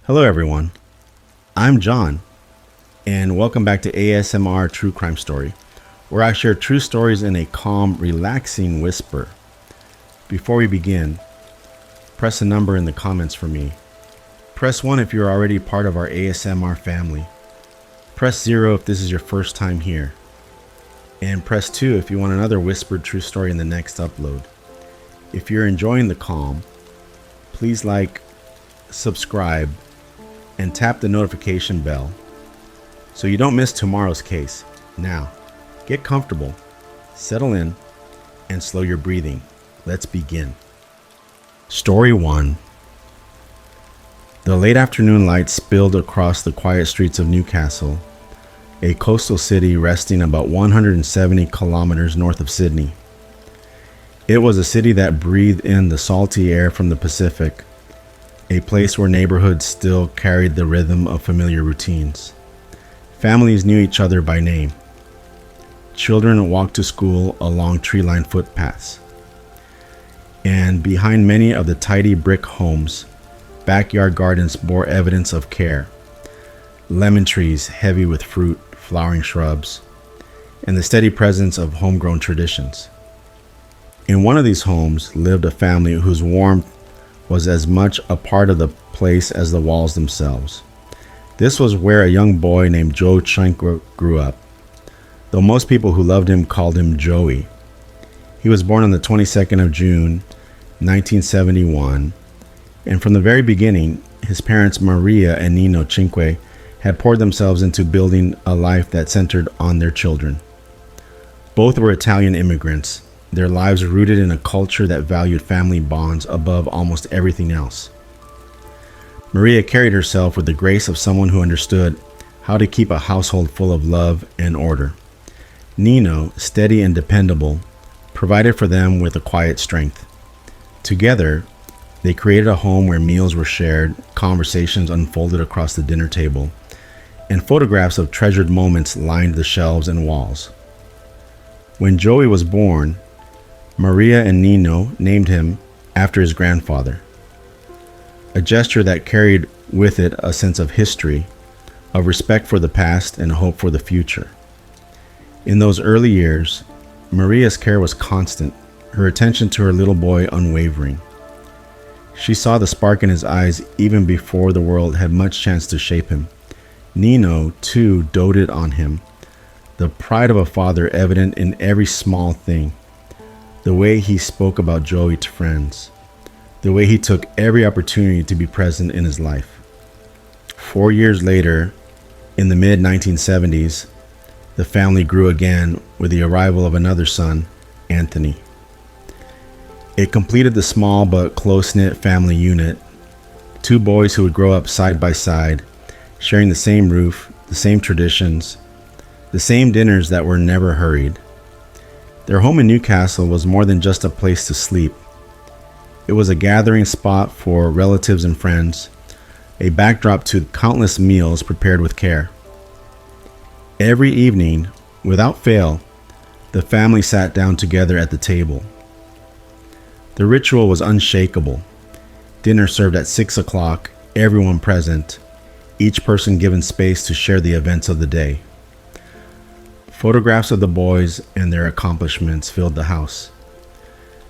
Hello, everyone. I'm John, and welcome back to ASMR True Crime Story, where I share true stories in a calm, relaxing whisper. Before we begin, press a number in the comments for me. Press 1 if you're already part of our ASMR family. Press 0 if this is your first time here. And press 2 if you want another whispered true story in the next upload. If you're enjoying the calm, please like, subscribe, and tap the notification bell so you don't miss tomorrow's case. Now, get comfortable, settle in, and slow your breathing. Let's begin. Story 1. The late afternoon light spilled across the quiet streets of Newcastle, a coastal city resting about 170 kilometers north of Sydney. It was a city that breathed in the salty air from the Pacific, a place where neighborhoods still carried the rhythm of familiar routines. Families knew each other by name. Children walked to school along tree-lined footpaths. And behind many of the tidy brick homes, backyard gardens bore evidence of care. Lemon trees heavy with fruit, flowering shrubs, and the steady presence of homegrown traditions. In one of these homes lived a family whose warmth was as much a part of the place as the walls themselves. This was where a young boy named Joe Chinkwa grew up, though most people who loved him called him Joey. He was born on the 22nd of June, 1971, and from the very beginning, his parents Maria and Nino Chinkwa had poured themselves into building a life that centered on their children. Both were Italian immigrants, their lives rooted in a culture that valued family bonds above almost everything else. Maria carried herself with the grace of someone who understood how to keep a household full of love and order. Nino, steady and dependable, provided for them with a quiet strength. Together, they created a home where meals were shared, conversations unfolded across the dinner table, and photographs of treasured moments lined the shelves and walls. When Joey was born, Maria and Nino named him after his grandfather, a gesture that carried with it a sense of history, of respect for the past and hope for the future. In those early years, Maria's care was constant, her attention to her little boy unwavering. She saw the spark in his eyes even before the world had much chance to shape him. Nino, too, doted on him, the pride of a father evident in every small thing. The way he spoke about Joey to friends, the way he took every opportunity to be present in his life. 4 years later, in the mid-1970s, the family grew again with the arrival of another son, Anthony. It completed the small but close-knit family unit, two boys who would grow up side by side, sharing the same roof, the same traditions, the same dinners that were never hurried. Their home in Newcastle was more than just a place to sleep. It was a gathering spot for relatives and friends, a backdrop to countless meals prepared with care. Every evening, without fail, the family sat down together at the table. The ritual was unshakable. Dinner served at 6 o'clock, everyone present, each person given space to share the events of the day. Photographs of the boys and their accomplishments filled the house.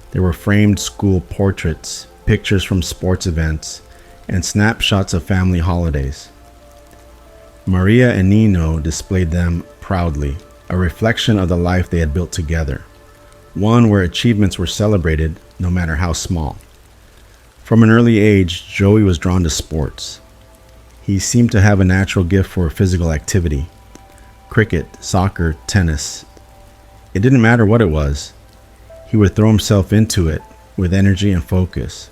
There were framed school portraits, pictures from sports events, and snapshots of family holidays. Maria and Nino displayed them proudly, a reflection of the life they had built together, one where achievements were celebrated no matter how small. From an early age, Joey was drawn to sports. He seemed to have a natural gift for physical activity. Cricket, soccer, tennis. It didn't matter what it was. He would throw himself into it with energy and focus.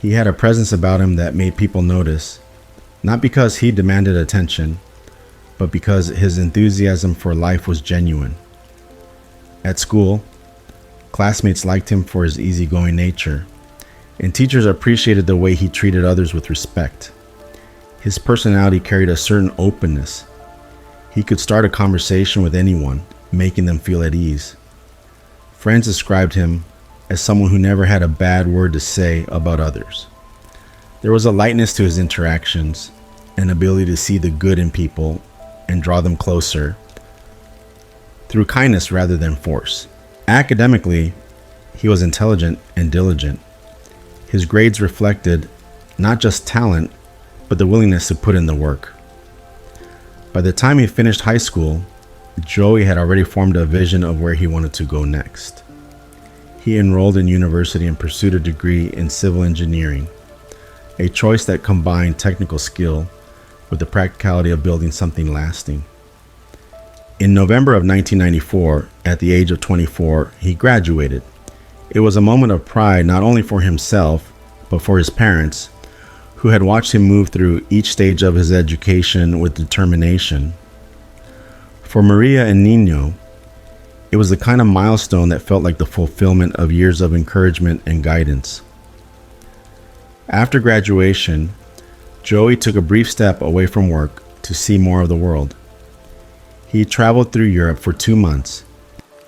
He had a presence about him that made people notice, not because he demanded attention, but because his enthusiasm for life was genuine. At school, classmates liked him for his easygoing nature, and teachers appreciated the way he treated others with respect. His personality carried a certain openness. He could start a conversation with anyone, making them feel at ease. Friends described him as someone who never had a bad word to say about others. There was a lightness to his interactions, an ability to see the good in people and draw them closer through kindness rather than force. Academically, he was intelligent and diligent. His grades reflected not just talent, but the willingness to put in the work. By the time he finished high school, Joey had already formed a vision of where he wanted to go next. He enrolled in university and pursued a degree in civil engineering, a choice that combined technical skill with the practicality of building something lasting. In November of 1994, at the age of 24, he graduated. It was a moment of pride not only for himself, but for his parents, who had watched him move through each stage of his education with determination. For Maria and Nino, it was the kind of milestone that felt like the fulfillment of years of encouragement and guidance. After graduation, Joey took a brief step away from work to see more of the world. He traveled through Europe for 2 months,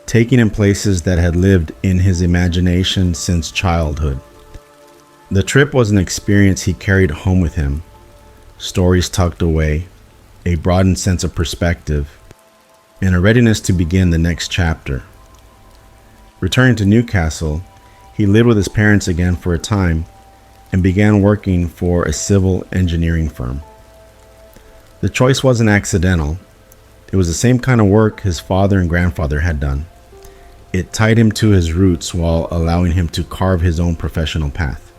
taking in places that had lived in his imagination since childhood. The trip was an experience he carried home with him, stories tucked away, a broadened sense of perspective, and a readiness to begin the next chapter. Returning to Newcastle, he lived with his parents again for a time and began working for a civil engineering firm. The choice wasn't accidental. It was the same kind of work his father and grandfather had done. It tied him to his roots while allowing him to carve his own professional path.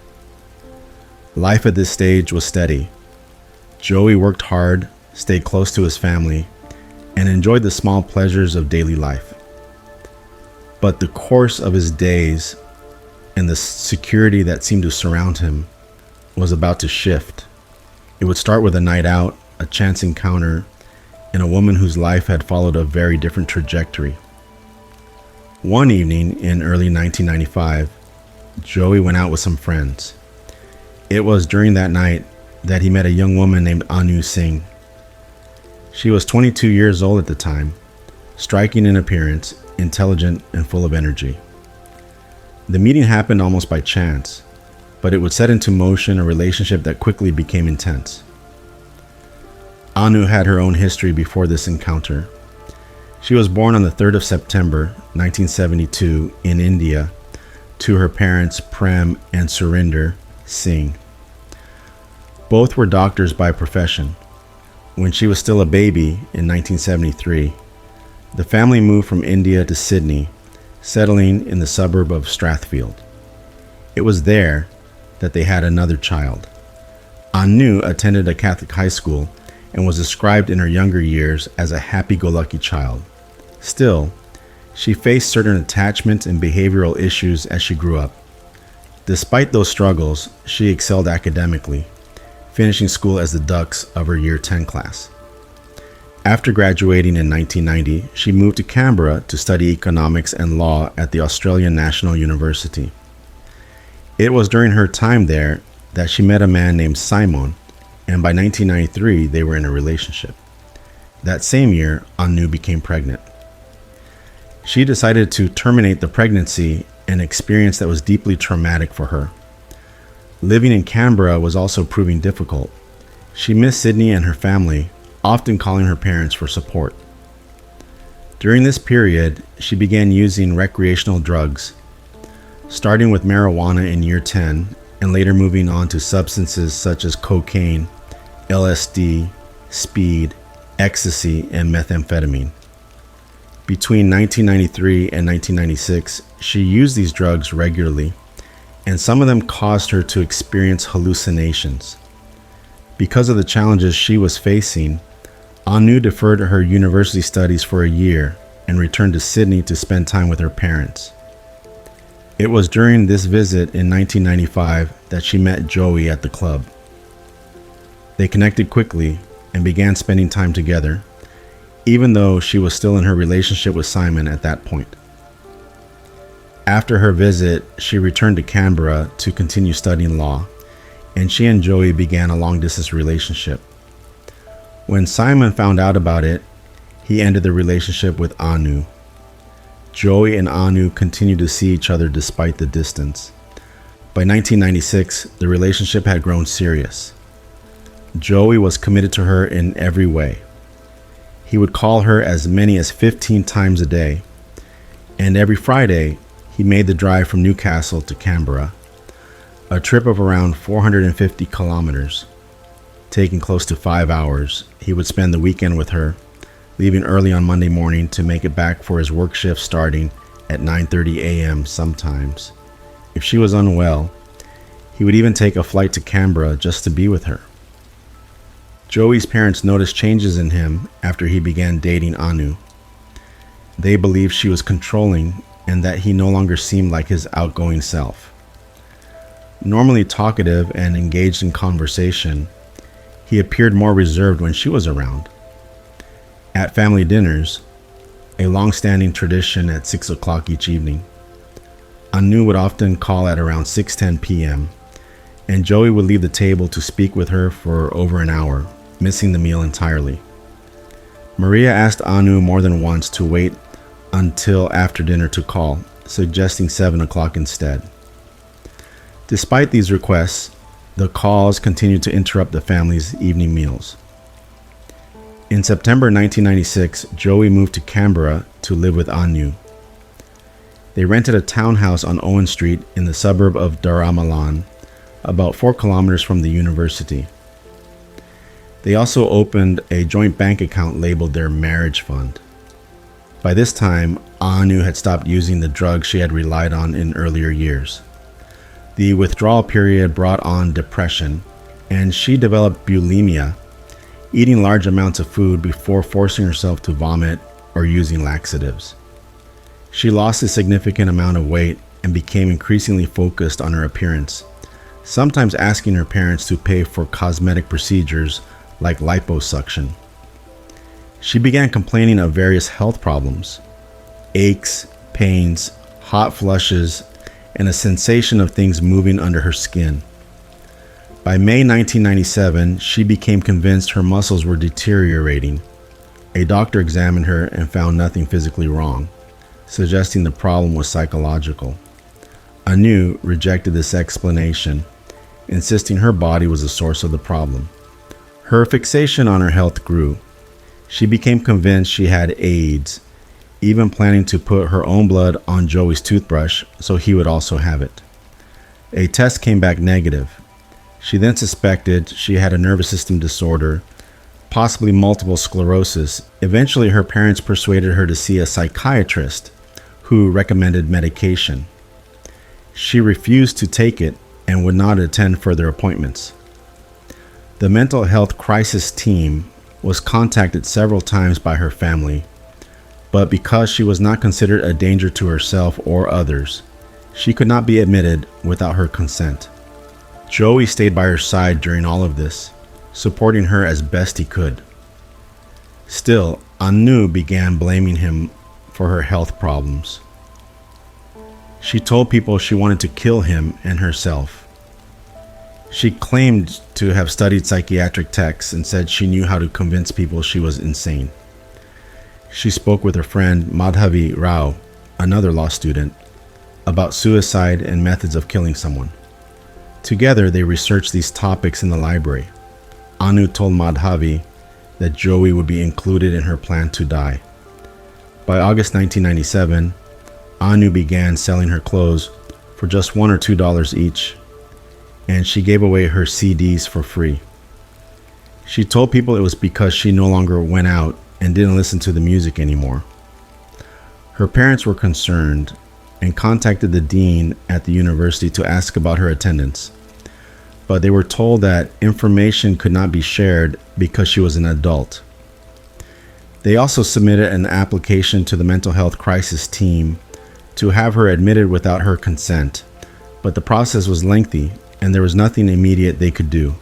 Life at this stage was steady. Joey worked hard, stayed close to his family, and enjoyed the small pleasures of daily life. But the course of his days and the security that seemed to surround him was about to shift. It would start with a night out, a chance encounter, and a woman whose life had followed a very different trajectory. One evening in early 1995, Joey went out with some friends. It was during that night that he met a young woman named Anu Singh. She was 22 years old at the time, striking in appearance, intelligent, and full of energy. The meeting happened almost by chance, but it would set into motion a relationship that quickly became intense. Anu had her own history before this encounter. She was born on the 3rd of September, 1972, in India, to her parents Prem and Surinder Singh. Both were doctors by profession. When she was still a baby in 1973, the family moved from India to Sydney, settling in the suburb of Strathfield. It was there that they had another child. Anu attended a Catholic high school and was described in her younger years as a happy-go-lucky child. Still, she faced certain attachment and behavioral issues as she grew up. Despite those struggles, she excelled academically, finishing school as the Dux of her Year 10 class. After graduating in 1990, she moved to Canberra to study economics and law at the Australian National University. It was during her time there that she met a man named Simon, and by 1993 they were in a relationship. That same year, Anu became pregnant. She decided to terminate the pregnancy, an experience that was deeply traumatic for her. Living in Canberra was also proving difficult. She missed Sydney and her family, often calling her parents for support. During this period, she began using recreational drugs, starting with marijuana in year 10 and later moving on to substances such as cocaine, LSD, speed, ecstasy, and methamphetamine. Between 1993 and 1996, she used these drugs regularly, and some of them caused her to experience hallucinations. Because of the challenges she was facing, Anu deferred her university studies for a year and returned to Sydney to spend time with her parents. It was during this visit in 1995 that she met Joey at the club. They connected quickly and began spending time together, even though she was still in her relationship with Simon at that point. After her visit, she returned to Canberra to continue studying law, and she and Joey began a long-distance relationship. When Simon found out about it, he ended the relationship with Anu. Joey and Anu continued to see each other despite the distance. By 1996, the relationship had grown serious. Joey was committed to her in every way. He would call her as many as 15 times a day, and every Friday, he made the drive from Newcastle to Canberra, a trip of around 450 kilometers, taking close to 5 hours. He would spend the weekend with her, leaving early on Monday morning to make it back for his work shift starting at 9:30 a.m. sometimes. If she was unwell, he would even take a flight to Canberra just to be with her. Joey's parents noticed changes in him after he began dating Anu. They believed she was controlling and that he no longer seemed like his outgoing self. Normally talkative and engaged in conversation, he appeared more reserved when she was around. At family dinners, a long-standing tradition at 6 o'clock each evening, Anu would often call at around 6:10 p.m., and Joey would leave the table to speak with her for over an hour, missing the meal entirely. Maria asked Anu more than once to wait until after dinner to call, suggesting 7 o'clock instead. Despite these requests, the calls continued to interrupt the family's evening meals. In September 1996, Joey moved to Canberra to live with Anu. They rented a townhouse on Owen Street in the suburb of Daramalan, about 4 kilometers from the university. They also opened a joint bank account labeled their marriage fund. By this time, Anu had stopped using the drugs she had relied on in earlier years. The withdrawal period brought on depression, and she developed bulimia, eating large amounts of food before forcing herself to vomit or using laxatives. She lost a significant amount of weight and became increasingly focused on her appearance, sometimes asking her parents to pay for cosmetic procedures like liposuction. She began complaining of various health problems, aches, pains, hot flushes, and a sensation of things moving under her skin. By May 1997, she became convinced her muscles were deteriorating. A doctor examined her and found nothing physically wrong, suggesting the problem was psychological. Anu rejected this explanation, insisting her body was the source of the problem. Her fixation on her health grew. She became convinced she had AIDS, even planning to put her own blood on Joey's toothbrush so he would also have it. A test came back negative. She then suspected she had a nervous system disorder, possibly multiple sclerosis. Eventually, her parents persuaded her to see a psychiatrist who recommended medication. She refused to take it and would not attend further appointments. The mental health crisis team was contacted several times by her family, but because she was not considered a danger to herself or others, she could not be admitted without her consent. Joey stayed by her side during all of this, supporting her as best he could. Still, Anu began blaming him for her health problems. She told people she wanted to kill him and herself. She claimed to have studied psychiatric texts and said she knew how to convince people she was insane. She spoke with her friend Madhavi Rao, another law student, about suicide and methods of killing someone. Together, they researched these topics in the library. Anu told Madhavi that Joey would be included in her plan to die. By August 1997, Anu began selling her clothes for just $1 or $2 each, and she gave away her CDs for free. She told people it was because she no longer went out and didn't listen to the music anymore. Her parents were concerned and contacted the dean at the university to ask about her attendance, but they were told that information could not be shared because she was an adult. They also submitted an application to the mental health crisis team to have her admitted without her consent, but the process was lengthy and there was nothing immediate they could do.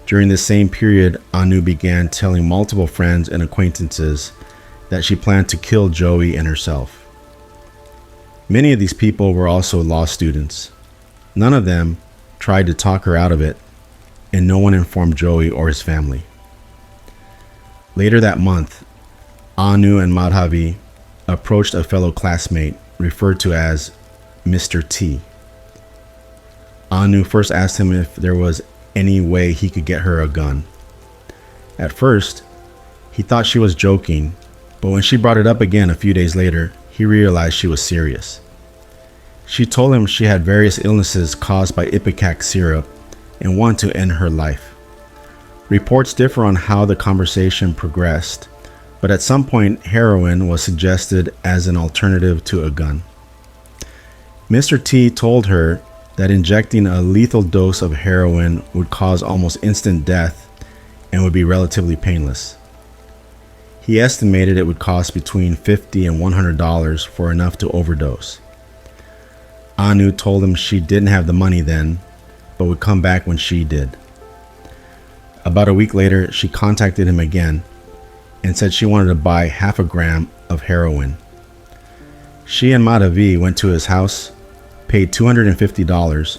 During this same period, Anu began telling multiple friends and acquaintances that she planned to kill Joey and herself. Many of these people were also law students. None of them tried to talk her out of it, and no one informed Joey or his family. Later that month, Anu and Madhavi approached a fellow classmate referred to as Mr. T. Anu first asked him if there was any way he could get her a gun. At first, he thought she was joking, but when she brought it up again a few days later, he realized she was serious. She told him she had various illnesses caused by ipecac syrup and wanted to end her life. Reports differ on how the conversation progressed, but at some point heroin was suggested as an alternative to a gun. Mr. T told her that injecting a lethal dose of heroin would cause almost instant death and would be relatively painless. He estimated it would cost between $50 and $100 for enough to overdose. Anu told him she didn't have the money then, but would come back when she did. About a week later, she contacted him again and said she wanted to buy half a gram of heroin. She and Madhavi went to his house, paid $250,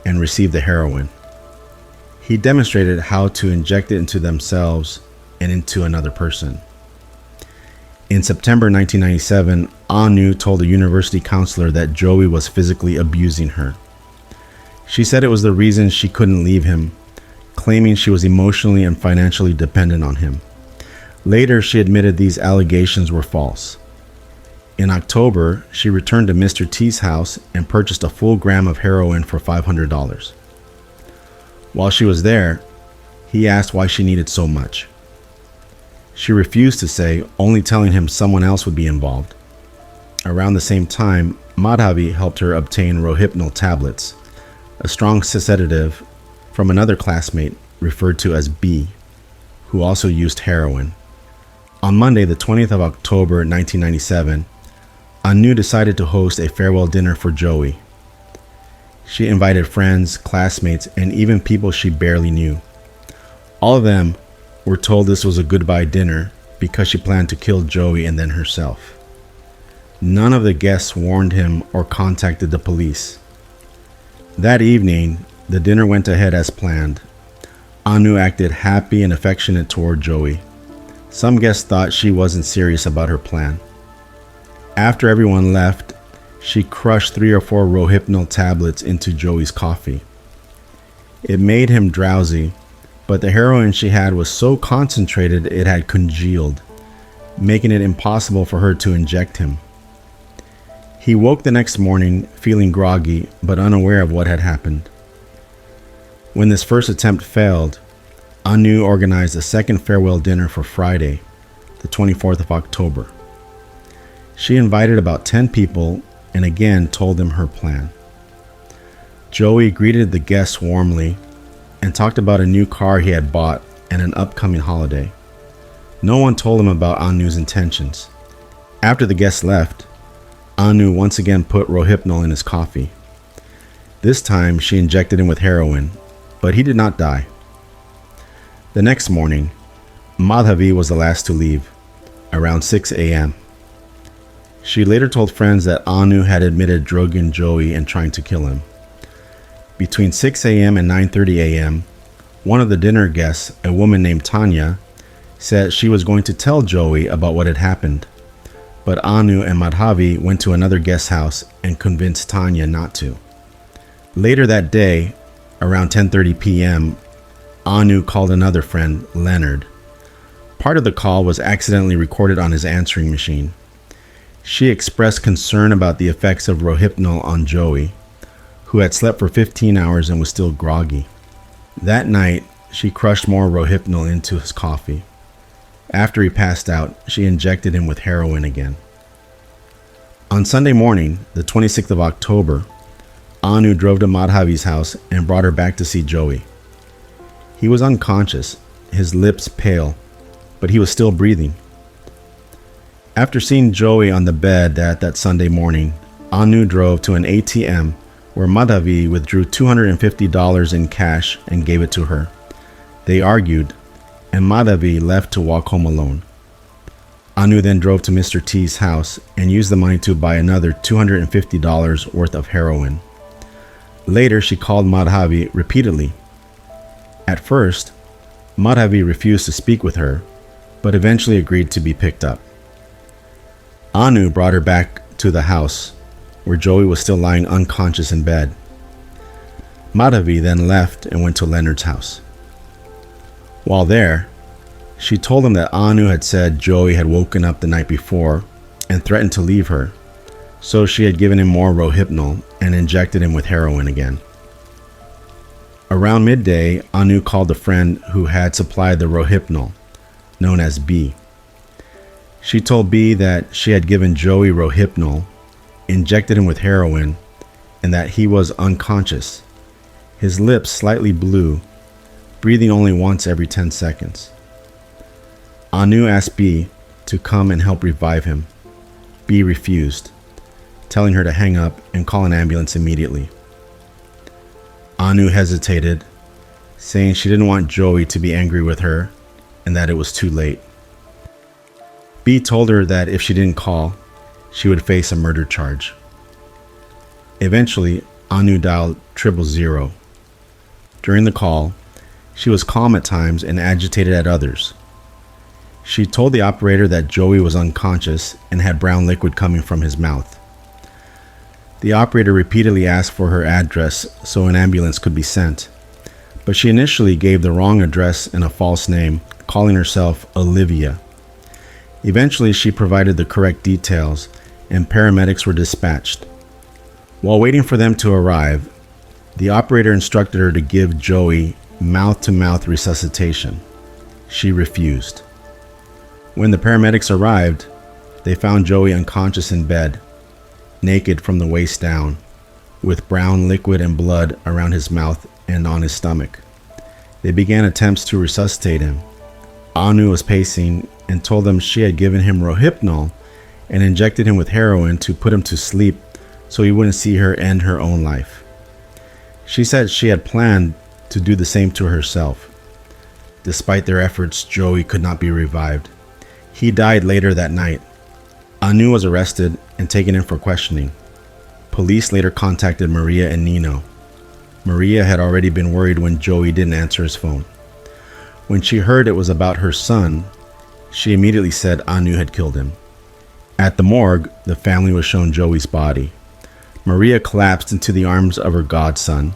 and received the heroin. He demonstrated how to inject it into themselves and into another person. In September 1997, Anu told a university counselor that Joey was physically abusing her. She said it was the reason she couldn't leave him, claiming she was emotionally and financially dependent on him. Later, she admitted these allegations were false. In October, she returned to Mr. T's house and purchased a full gram of heroin for $500. While she was there, he asked why she needed so much. She refused to say, only telling him someone else would be involved. Around the same time, Madhavi helped her obtain Rohypnol tablets, a strong sedative from another classmate referred to as B, who also used heroin. On Monday, the 20th of October 1997, Anu decided to host a farewell dinner for Joey. She invited friends, classmates, and even people she barely knew. All of them were told this was a goodbye dinner because she planned to kill Joey and then herself. None of the guests warned him or contacted the police. That evening, the dinner went ahead as planned. Anu acted happy and affectionate toward Joey. Some guests thought she wasn't serious about her plan. After everyone left, she crushed 3 or 4 Rohypnol tablets into Joey's coffee. It made him drowsy, but the heroin she had was so concentrated it had congealed, making it impossible for her to inject him. He woke the next morning feeling groggy but unaware of what had happened. When this first attempt failed, Anu organized a second farewell dinner for Friday, the 24th of October. She invited about 10 people and again told them her plan. Joey greeted the guests warmly and talked about a new car he had bought and an upcoming holiday. No one told him about Anu's intentions. After the guests left, Anu once again put Rohypnol in his coffee. This time she injected him with heroin, but he did not die. The next morning, Madhavi was the last to leave, around 6 a.m. She later told friends that Anu had admitted drugging Joey and trying to kill him. Between 6 a.m. and 9:30 a.m., one of the dinner guests, a woman named Tanya, said she was going to tell Joey about what had happened, but Anu and Madhavi went to another guest's house and convinced Tanya not to. Later that day, around 10:30 p.m., Anu called another friend, Leonard. Part of the call was accidentally recorded on his answering machine. She expressed concern about the effects of Rohypnol on Joey, who had slept for 15 hours and was still groggy. That night, she crushed more Rohypnol into his coffee. After he passed out, she injected him with heroin again. On Sunday morning, the 26th of October, Anu drove to Madhavi's house and brought her back to see Joey. He was unconscious, his lips pale, but he was still breathing. After seeing Joey on the bed that Sunday morning, Anu drove to an ATM where Madhavi withdrew $250 in cash and gave it to her. They argued, and Madhavi left to walk home alone. Anu then drove to Mr. T's house and used the money to buy another $250 worth of heroin. Later, she called Madhavi repeatedly. At first, Madhavi refused to speak with her, but eventually agreed to be picked up. Anu brought her back to the house, where Joey was still lying unconscious in bed. Madhavi then left and went to Leonard's house. While there, she told him that Anu had said Joey had woken up the night before and threatened to leave her, so she had given him more Rohypnol and injected him with heroin again. Around midday, Anu called a friend who had supplied the Rohypnol, known as B. She told B that she had given Joey Rohypnol, injected him with heroin, and that he was unconscious, his lips slightly blue, breathing only once every 10 seconds. Anu asked B to come and help revive him. B refused, telling her to hang up and call an ambulance immediately. Anu hesitated, saying she didn't want Joey to be angry with her and that it was too late. B told her that if she didn't call, she would face a murder charge. Eventually, Anu dialed 000. During the call, she was calm at times and agitated at others. She told the operator that Joey was unconscious and had brown liquid coming from his mouth. The operator repeatedly asked for her address so an ambulance could be sent, but she initially gave the wrong address and a false name, calling herself Olivia. Eventually, she provided the correct details and paramedics were dispatched. While waiting for them to arrive, the operator instructed her to give Joey mouth-to-mouth resuscitation. She refused. When the paramedics arrived, they found Joey unconscious in bed, naked from the waist down, with brown liquid and blood around his mouth and on his stomach. They began attempts to resuscitate him. Anu was pacing and told them she had given him Rohypnol and injected him with heroin to put him to sleep so he wouldn't see her end her own life. She said she had planned to do the same to herself. Despite their efforts, Joey could not be revived. He died later that night. Anu was arrested and taken in for questioning. Police later contacted Maria and Nino. Maria had already been worried when Joey didn't answer his phone. When she heard it was about her son, she immediately said Anu had killed him. At the morgue, the family was shown Joey's body. Maria collapsed into the arms of her godson,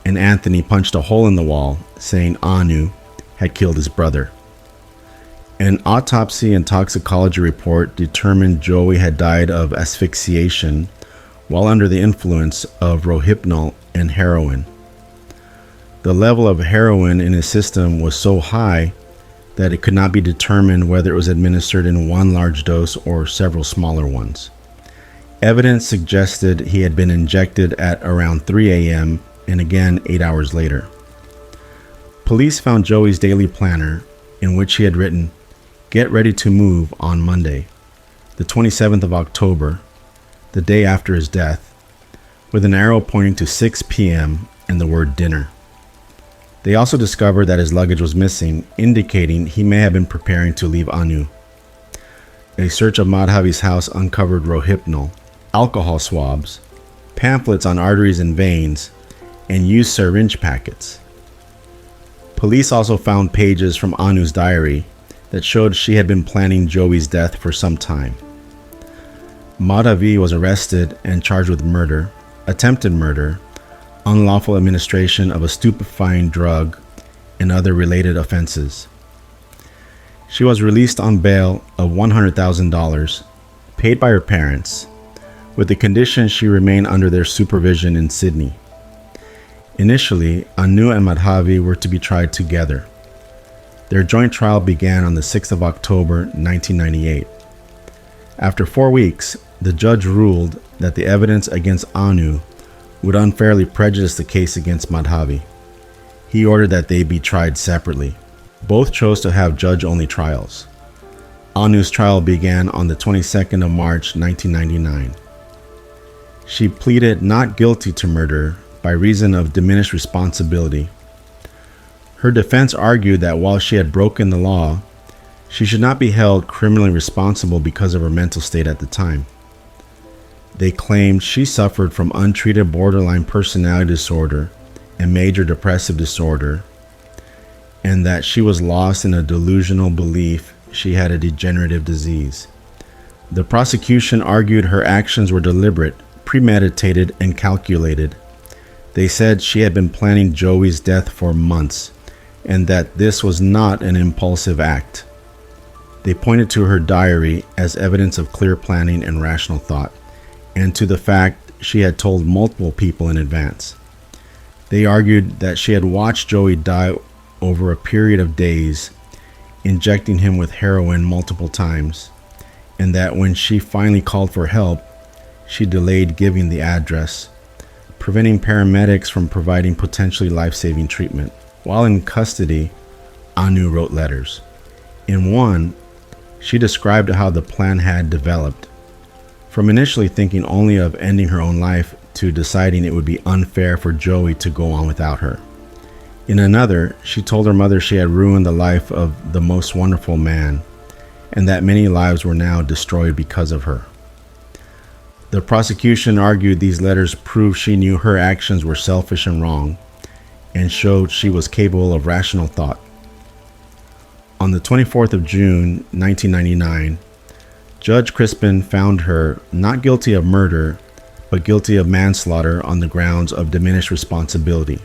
and Anthony punched a hole in the wall, saying Anu had killed his brother. An autopsy and toxicology report determined Joey had died of asphyxiation while under the influence of Rohypnol and heroin. The level of heroin in his system was so high that it could not be determined whether it was administered in one large dose or several smaller ones. Evidence suggested he had been injected at around 3 a.m. and again 8 hours later. Police found Joey's daily planner, in which he had written, "Get ready to move on Monday, the 27th of October, the day after his death," with an arrow pointing to 6 p.m. and the word dinner. They also discovered that his luggage was missing, indicating he may have been preparing to leave Anu. A search of Madhavi's house uncovered Rohypnol, alcohol swabs, pamphlets on arteries and veins, and used syringe packets. Police also found pages from Anu's diary that showed she had been planning Joey's death for some time. Madhavi was arrested and charged with murder, attempted murder, unlawful administration of a stupefying drug, and other related offenses. She was released on bail of $100,000, paid by her parents, with the condition she remain under their supervision in Sydney. Initially, Anu and Madhavi were to be tried together. Their joint trial began on the 6th of October, 1998. After 4 weeks, the judge ruled that the evidence against Anu would unfairly prejudice the case against Madhavi. He ordered that they be tried separately. Both chose to have judge-only trials. Anu's trial began on the 22nd of March, 1999. She pleaded not guilty to murder by reason of diminished responsibility. Her defense argued that while she had broken the law, she should not be held criminally responsible because of her mental state at the time. They claimed she suffered from untreated borderline personality disorder and major depressive disorder, and that she was lost in a delusional belief she had a degenerative disease. The prosecution argued her actions were deliberate, premeditated, and calculated. They said she had been planning Joey's death for months and that this was not an impulsive act. They pointed to her diary as evidence of clear planning and rational thought, and to the fact she had told multiple people in advance. They argued that she had watched Joey die over a period of days, injecting him with heroin multiple times, and that when she finally called for help, she delayed giving the address, preventing paramedics from providing potentially life-saving treatment. While in custody, Anu wrote letters. In one, she described how the plan had developed, from initially thinking only of ending her own life to deciding it would be unfair for Joey to go on without her. In another, she told her mother she had ruined the life of the most wonderful man, and that many lives were now destroyed because of her. The prosecution argued these letters proved she knew her actions were selfish and wrong, and showed she was capable of rational thought. On the 24th of June, 1999, Judge Crispin found her not guilty of murder, but guilty of manslaughter on the grounds of diminished responsibility.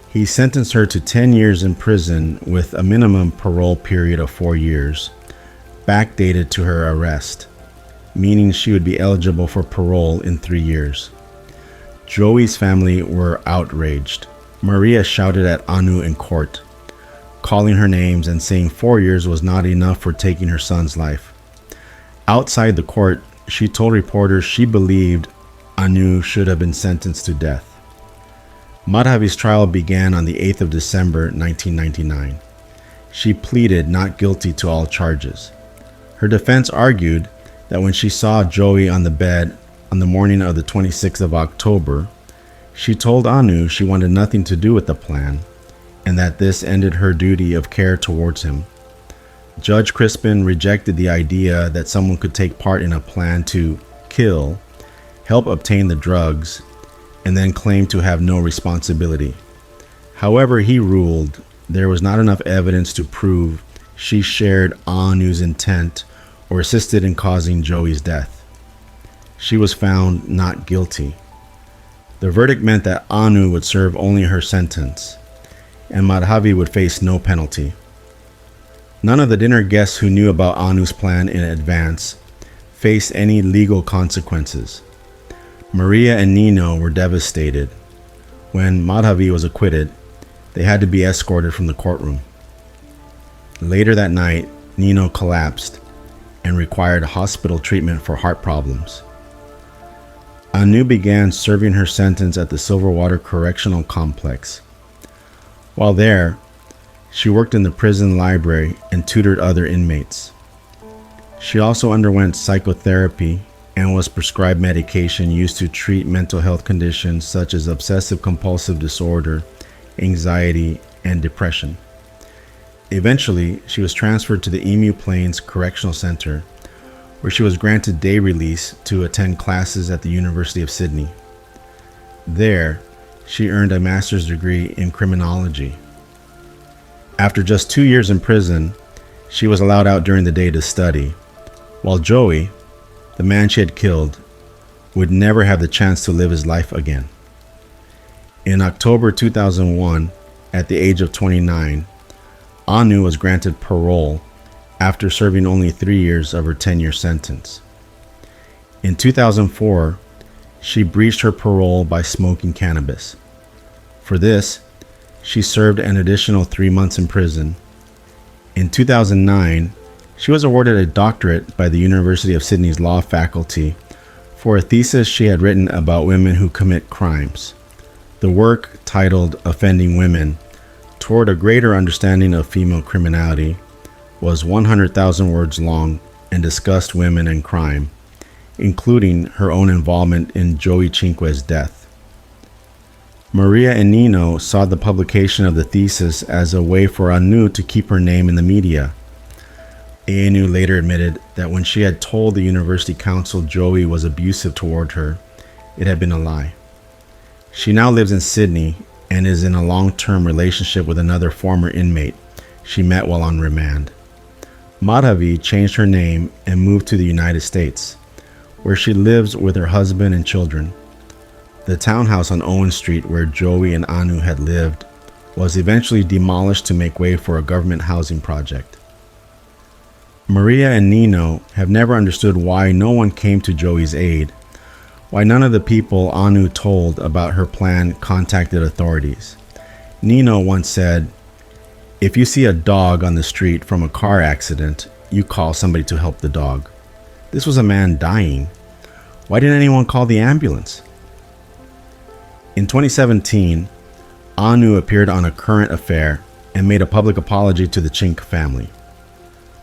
He sentenced her to 10 years in prison with a minimum parole period of 4 years, backdated to her arrest, meaning she would be eligible for parole in 3 years. Joey's family were outraged. Maria shouted at Anu in court, calling her names and saying 4 years was not enough for taking her son's life. Outside the court, she told reporters she believed Anu should have been sentenced to death. Madhavi's trial began on the 8th of December, 1999. She pleaded not guilty to all charges. Her defense argued that when she saw Joey on the bed on the morning of the 26th of October, she told Anu she wanted nothing to do with the plan, and that this ended her duty of care towards him. Judge Crispin rejected the idea that someone could take part in a plan to kill, help obtain the drugs, and then claim to have no responsibility. However, he ruled there was not enough evidence to prove she shared Anu's intent or assisted in causing Joey's death. She was found not guilty. The verdict meant that Anu would serve only her sentence, and Madhavi would face no penalty. None of the dinner guests who knew about Anu's plan in advance faced any legal consequences. Maria and Nino were devastated. When Madhavi was acquitted, they had to be escorted from the courtroom. Later that night, Nino collapsed and required hospital treatment for heart problems. Anu began serving her sentence at the Silverwater Correctional Complex. While there, she worked in the prison library and tutored other inmates. She also underwent psychotherapy and was prescribed medication used to treat mental health conditions such as obsessive-compulsive disorder, anxiety, and depression. Eventually, she was transferred to the Emu Plains Correctional Center, where she was granted day release to attend classes at the University of Sydney. There, she earned a master's degree in criminology. After just 2 years in prison, she was allowed out during the day to study, while Joey, the man she had killed, would never have the chance to live his life again. In October 2001, at the age of 29, Anu was granted parole after serving only 3 years of her 10-year sentence. In 2004, she breached her parole by smoking cannabis. For this, she served an additional 3 months in prison. In 2009, she was awarded a doctorate by the University of Sydney's law faculty for a thesis she had written about women who commit crimes. The work, titled Offending Women, Toward a Greater Understanding of Female Criminality, was 100,000 words long and discussed women and crime, including her own involvement in Joey Chinque's death. Maria and Nino saw the publication of the thesis as a way for Anu to keep her name in the media. Anu later admitted that when she had told the university council Joey was abusive toward her, it had been a lie. She now lives in Sydney and is in a long-term relationship with another former inmate she met while on remand. Madhavi changed her name and moved to the United States, where she lives with her husband and children. The townhouse on Owen Street where Joey and Anu had lived was eventually demolished to make way for a government housing project. Maria and Nino have never understood why no one came to Joey's aid, why none of the people Anu told about her plan contacted authorities. Nino once said, "If you see a dog on the street from a car accident, you call somebody to help the dog. This was a man dying. Why didn't anyone call the ambulance?" In 2017, Anu appeared on A Current Affair and made a public apology to the Chink family.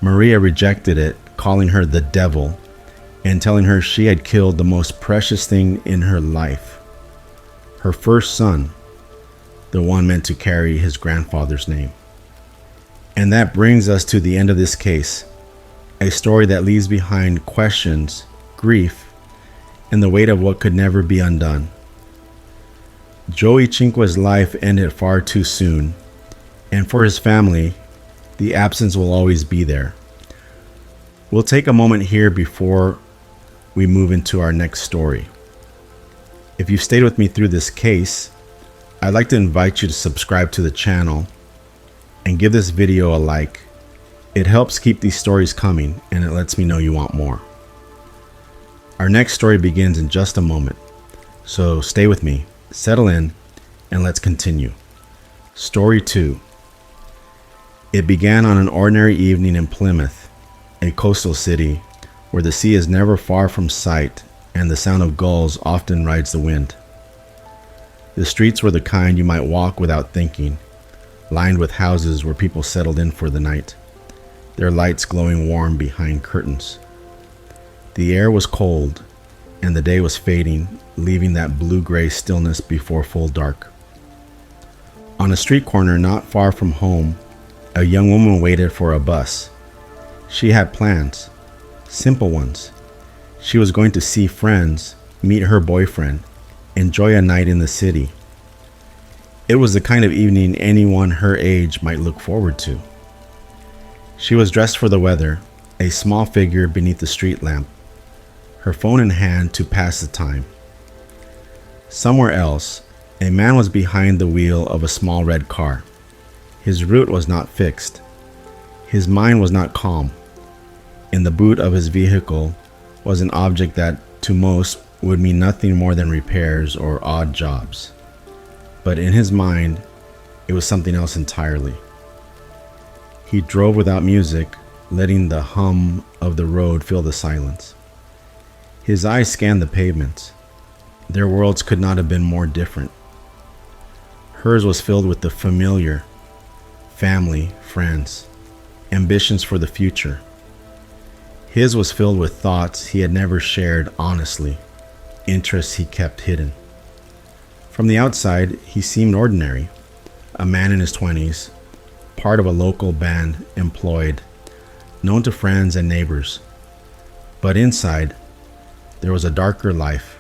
Maria rejected it, calling her the devil and telling her she had killed the most precious thing in her life, her first son, the one meant to carry his grandfather's name. And that brings us to the end of this case, a story that leaves behind questions, grief, and the weight of what could never be undone. Joey Chinkwa's life ended far too soon, and for his family, the absence will always be there. We'll take a moment here before we move into our next story. If you've stayed with me through this case, I'd like to invite you to subscribe to the channel and give this video a like. It helps keep these stories coming and it lets me know you want more. Our next story begins in just a moment, so stay with me, settle in, and let's continue. Story 2. It began on an ordinary evening in Plymouth, a coastal city where the sea is never far from sight and the sound of gulls often rides the wind. The streets were the kind you might walk without thinking, lined with houses where people settled in for the night, their lights glowing warm behind curtains. The air was cold, and the day was fading, leaving that blue-gray stillness before full dark. On a street corner not far from home, a young woman waited for a bus. She had plans, simple ones. She was going to see friends, meet her boyfriend, enjoy a night in the city. It was the kind of evening anyone her age might look forward to. She was dressed for the weather, a small figure beneath the street lamp, her phone in hand to pass the time. Somewhere else, a man was behind the wheel of a small red car. His route was not fixed. His mind was not calm. In the boot of his vehicle was an object that, to most, would mean nothing more than repairs or odd jobs. But in his mind, it was something else entirely. He drove without music, letting the hum of the road fill the silence. His eyes scanned the pavements. Their worlds could not have been more different. Hers was filled with the familiar, family, friends, ambitions for the future. His was filled with thoughts he had never shared honestly, interests he kept hidden. From the outside, he seemed ordinary, a man in his 20s, part of a local band, employed, known to friends and neighbors. But inside, there was a darker life,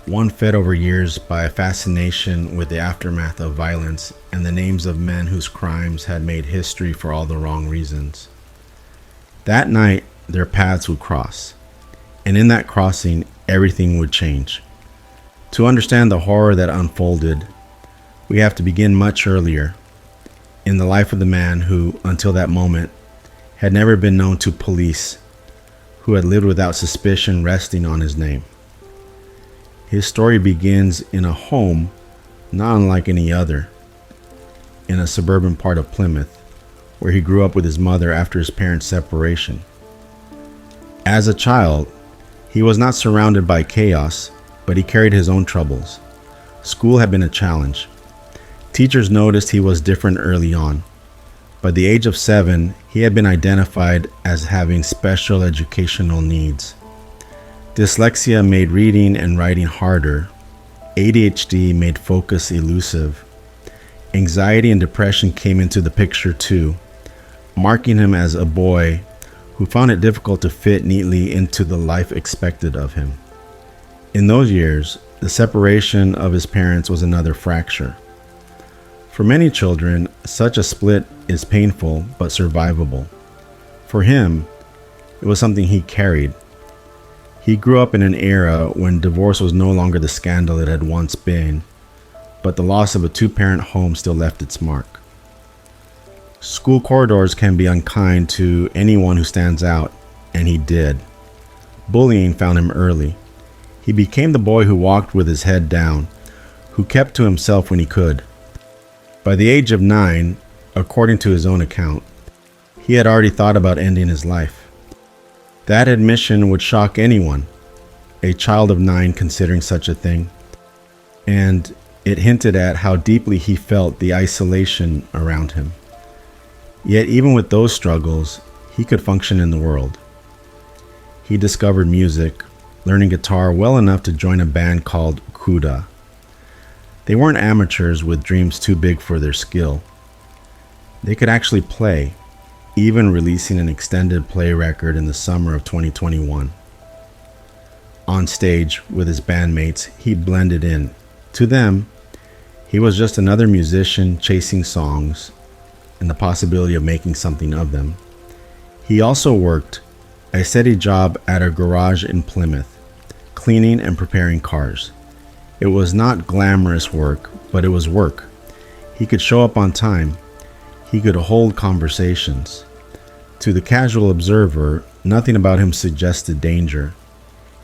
one fed over years by a fascination with the aftermath of violence and the names of men whose crimes had made history for all the wrong reasons. That night, their paths would cross, and in that crossing, everything would change. To understand the horror that unfolded, we have to begin much earlier, in the life of the man who, until that moment, had never been known to police, who had lived without suspicion resting on his name. His story begins in a home not unlike any other, in a suburban part of Plymouth, where he grew up with his mother after his parents' separation. As a child, he was not surrounded by chaos, but he carried his own troubles. School had been a challenge. Teachers noticed he was different early on. By the age of 7, he had been identified as having special educational needs. Dyslexia made reading and writing harder. ADHD made focus elusive. Anxiety and depression came into the picture too, marking him as a boy who found it difficult to fit neatly into the life expected of him. In those years, the separation of his parents was another fracture. For many children, such a split is painful but survivable. For him, it was something he carried. He grew up in an era when divorce was no longer the scandal it had once been, but the loss of a two-parent home still left its mark. School corridors can be unkind to anyone who stands out, and he did. Bullying found him early. He became the boy who walked with his head down, who kept to himself when he could. By the age of 9, according to his own account, he had already thought about ending his life. That admission would shock anyone, a child of 9 considering such a thing, and it hinted at how deeply he felt the isolation around him. Yet even with those struggles, he could function in the world. He discovered music, learning guitar well enough to join a band called Kuda. They weren't amateurs with dreams too big for their skill. They could actually play, even releasing an extended play record in the summer of 2021. On stage with his bandmates, he blended in. To them, he was just another musician chasing songs and the possibility of making something of them. He also worked a steady job at a garage in Plymouth, cleaning and preparing cars. It was not glamorous work, but it was work. He could show up on time. He could hold conversations. To the casual observer, nothing about him suggested danger.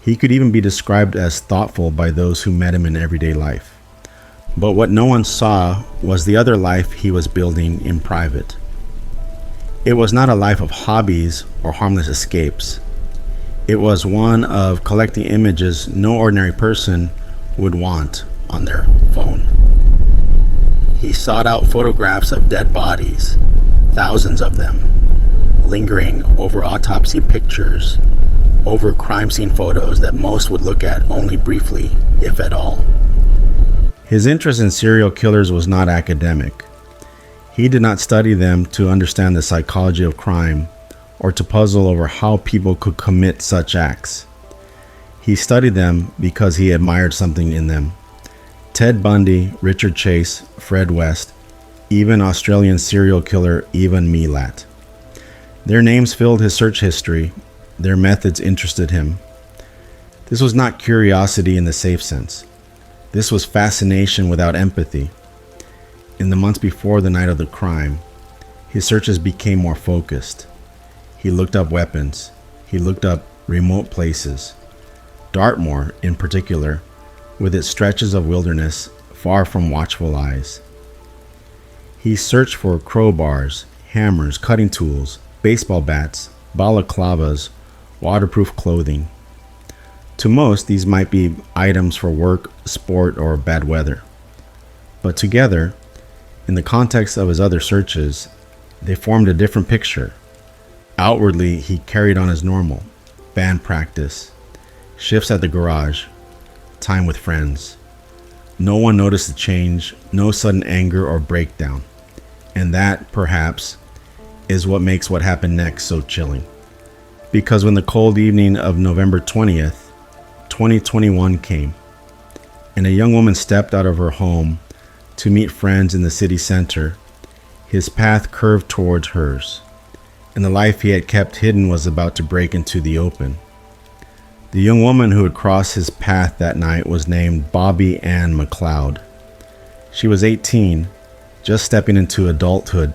He could even be described as thoughtful by those who met him in everyday life. But what no one saw was the other life he was building in private. It was not a life of hobbies or harmless escapes. It was one of collecting images no ordinary person would want on their phone. He sought out photographs of dead bodies, thousands of them, lingering over autopsy pictures, over crime scene photos that most would look at only briefly, if at all. His interest in serial killers was not academic. He did not study them to understand the psychology of crime or to puzzle over how people could commit such acts. He studied them because he admired something in them. Ted Bundy, Richard Chase, Fred West, even Australian serial killer Evan Milat. Their names filled his search history. Their methods interested him. This was not curiosity in the safe sense. This was fascination without empathy. In the months before the night of the crime, his searches became more focused. He looked up weapons. He looked up remote places. Dartmoor, in particular, with its stretches of wilderness far from watchful eyes. He searched for crowbars, hammers, cutting tools, baseball bats, balaclavas, waterproof clothing. To most, these might be items for work, sport, or bad weather. But together, in the context of his other searches, they formed a different picture. Outwardly, he carried on as normal: band practice, shifts at the garage, time with friends. No one noticed the change, no sudden anger or breakdown. And that, perhaps, is what makes what happened next so chilling. Because when the cold evening of November 20th, 2021 came, and a young woman stepped out of her home to meet friends in the city center, his path curved towards hers, and the life he had kept hidden was about to break into the open. The young woman who had crossed his path that night was named Bobby Ann McLeod. She was 18, just stepping into adulthood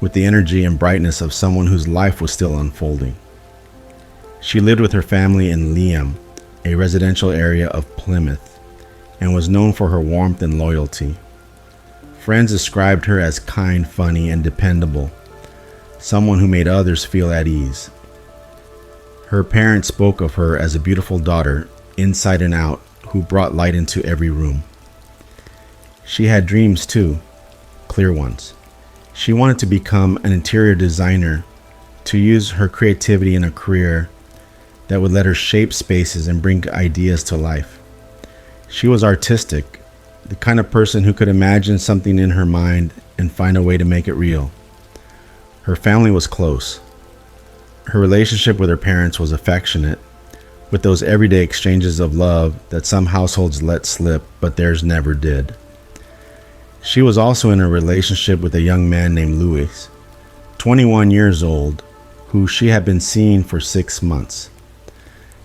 with the energy and brightness of someone whose life was still unfolding. She lived with her family in Liam, a residential area of Plymouth, and was known for her warmth and loyalty. Friends described her as kind, funny, and dependable, someone who made others feel at ease. Her parents spoke of her as a beautiful daughter, inside and out, who brought light into every room. She had dreams too, clear ones. She wanted to become an interior designer, to use her creativity in a career that would let her shape spaces and bring ideas to life. She was artistic, the kind of person who could imagine something in her mind and find a way to make it real. Her family was close. Her relationship with her parents was affectionate, with those everyday exchanges of love that some households let slip, but theirs never did. She was also in a relationship with a young man named Louis, 21 years old, who she had been seeing for 6 months.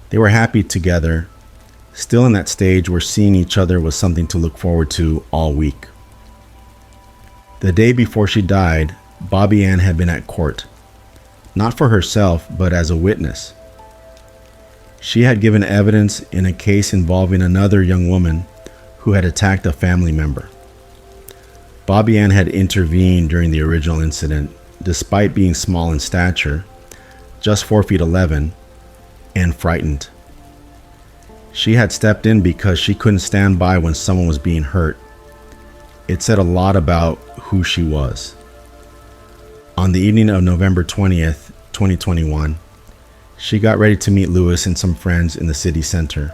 They were happy together, still in that stage where seeing each other was something to look forward to all week. The day before she died, Bobby Ann had been at court, not for herself, but as a witness. She had given evidence in a case involving another young woman who had attacked a family member. Bobby Ann had intervened during the original incident, despite being small in stature, just 4 feet 11, and frightened. She had stepped in because she couldn't stand by when someone was being hurt. It said a lot about who she was. On the evening of November 20th, 2021, she got ready to meet Lewis and some friends in the city center.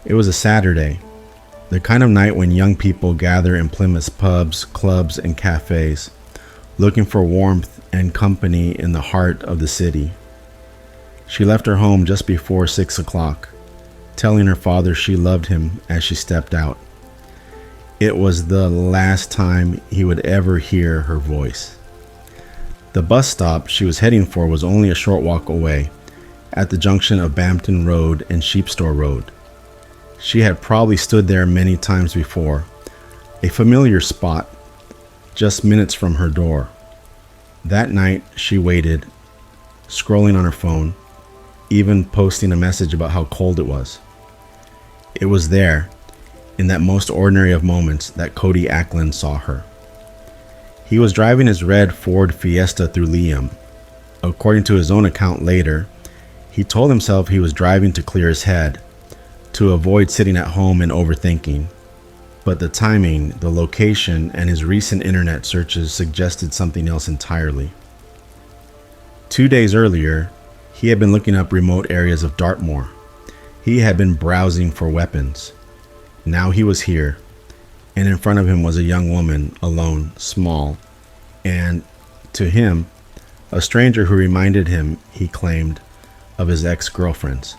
It was a Saturday, the kind of night when young people gather in Plymouth's pubs, clubs, and cafes, looking for warmth and company in the heart of the city. She left her home just before 6 o'clock, telling her father she loved him as she stepped out. It was the last time he would ever hear her voice. The bus stop she was heading for was only a short walk away, at the junction of Bampton Road and Sheepstore Road. She had probably stood there many times before, a familiar spot, just minutes from her door. That night, she waited, scrolling on her phone, even posting a message about how cold it was. It was there, in that most ordinary of moments, that Cody Ackland saw her. He was driving his red Ford Fiesta through Liam. According to his own account later, he told himself he was driving to clear his head, to avoid sitting at home and overthinking. But the timing, the location, and his recent internet searches suggested something else entirely. 2 days earlier, he had been looking up remote areas of Dartmoor. He had been browsing for weapons. Now he was here, and in front of him was a young woman, alone, small, and, to him, a stranger who reminded him, he claimed, of his ex-girlfriends.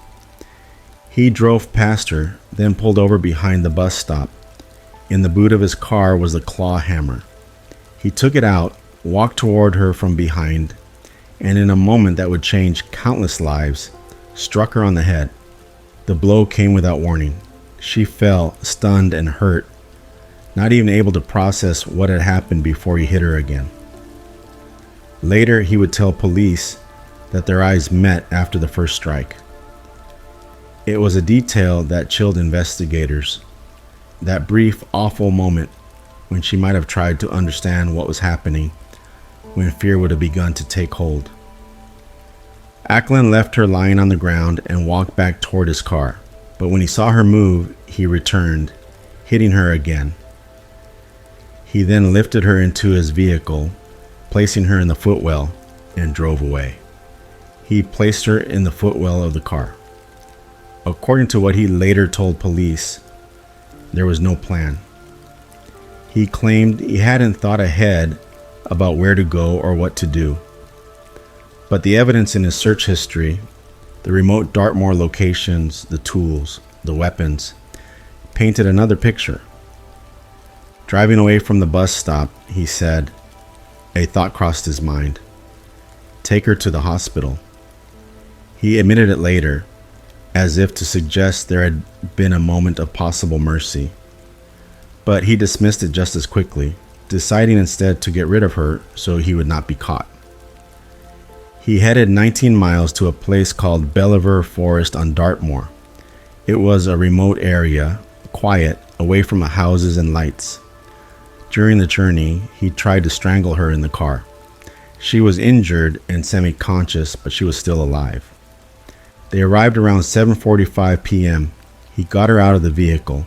He drove past her, then pulled over behind the bus stop. In the boot of his car was the claw hammer. He took it out, walked toward her from behind, and in a moment that would change countless lives, struck her on the head. The blow came without warning. She fell, stunned and hurt, not even able to process what had happened before he hit her again. Later, he would tell police that their eyes met after the first strike. It was a detail that chilled investigators. That brief, awful moment when she might have tried to understand what was happening, when fear would have begun to take hold. Ackland left her lying on the ground and walked back toward his car, but when he saw her move, he returned, hitting her again. He then lifted her into his vehicle, placing her in the footwell, and drove away. He placed her in the footwell of the car. According to what he later told police, there was no plan. He claimed he hadn't thought ahead about where to go or what to do. But the evidence in his search history, the remote Dartmoor locations, the tools, the weapons, painted another picture. Driving away from the bus stop, he said, a thought crossed his mind. Take her to the hospital. He admitted it later, as if to suggest there had been a moment of possible mercy. But he dismissed it just as quickly, deciding instead to get rid of her so he would not be caught. He headed 19 miles to a place called Belliver Forest on Dartmoor. It was a remote area, quiet, away from the houses and lights. During the journey, he tried to strangle her in the car. She was injured and semi-conscious, but she was still alive. They arrived around 7:45 p.m. He got her out of the vehicle.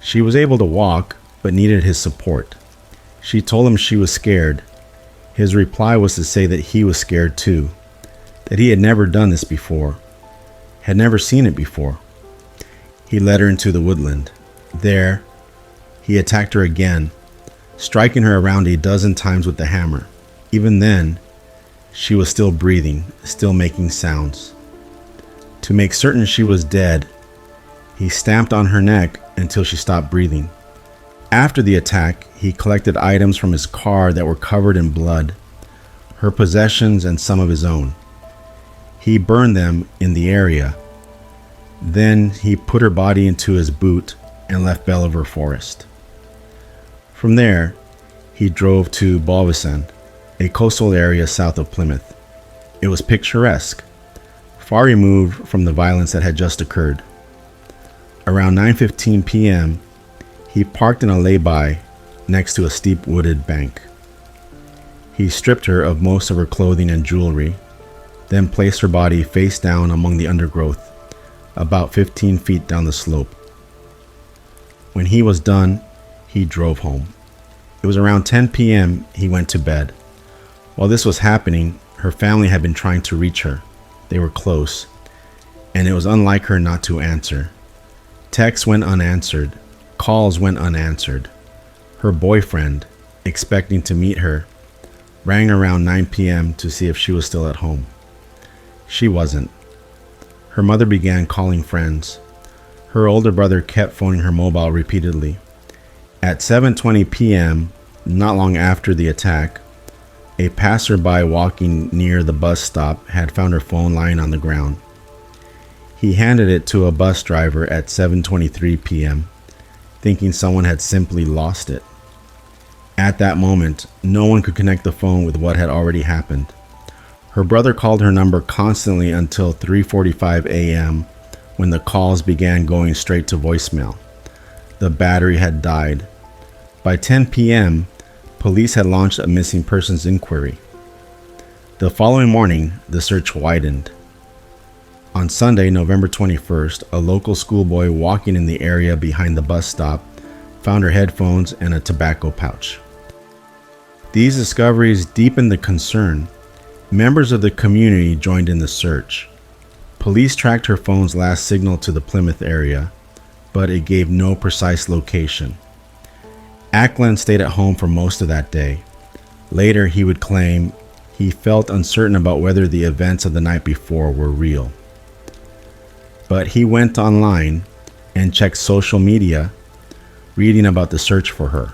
She was able to walk, but needed his support. She told him she was scared. His reply was to say that he was scared too, that he had never done this before, had never seen it before. He led her into the woodland. There, he attacked her again, striking her around a dozen times with the hammer. Even then, she was still breathing, still making sounds. To make certain she was dead, he stamped on her neck until she stopped breathing. After the attack, he collected items from his car that were covered in blood, her possessions and some of his own. He burned them in the area, Then he put her body into his boot and left Belvoir Forest. From there, he drove to Balvescent, a coastal area south of Plymouth. It was picturesque, far removed from the violence that had just occurred. Around 9:15 p.m., he parked in a lay-by next to a steep wooded bank. He stripped her of most of her clothing and jewelry, then placed her body face down among the undergrowth, about 15 feet down the slope. When he was done, he drove home. It was around 10 p.m. he went to bed. While this was happening, her family had been trying to reach her. They were close, and it was unlike her not to answer. Texts went unanswered. Calls went unanswered. Her boyfriend, expecting to meet her, rang around 9 p.m. to see if she was still at home. She wasn't. Her mother began calling friends. Her older brother kept phoning her mobile repeatedly. At 7:20 p.m., not long after the attack, a passerby walking near the bus stop had found her phone lying on the ground. He handed it to a bus driver at 7:23 p.m., thinking someone had simply lost it. At that moment, no one could connect the phone with what had already happened. Her brother called her number constantly until 3:45 a.m. when the calls began going straight to voicemail. The battery had died. By 10 p.m., police had launched a missing persons inquiry. The following morning, the search widened. On Sunday, November 21st, a local schoolboy walking in the area behind the bus stop found her headphones and a tobacco pouch. These discoveries deepened the concern. Members of the community joined in the search. Police tracked her phone's last signal to the Plymouth area, but it gave no precise location. Ackland stayed at home for most of that day. Later, he would claim he felt uncertain about whether the events of the night before were real. But he went online and checked social media, reading about the search for her.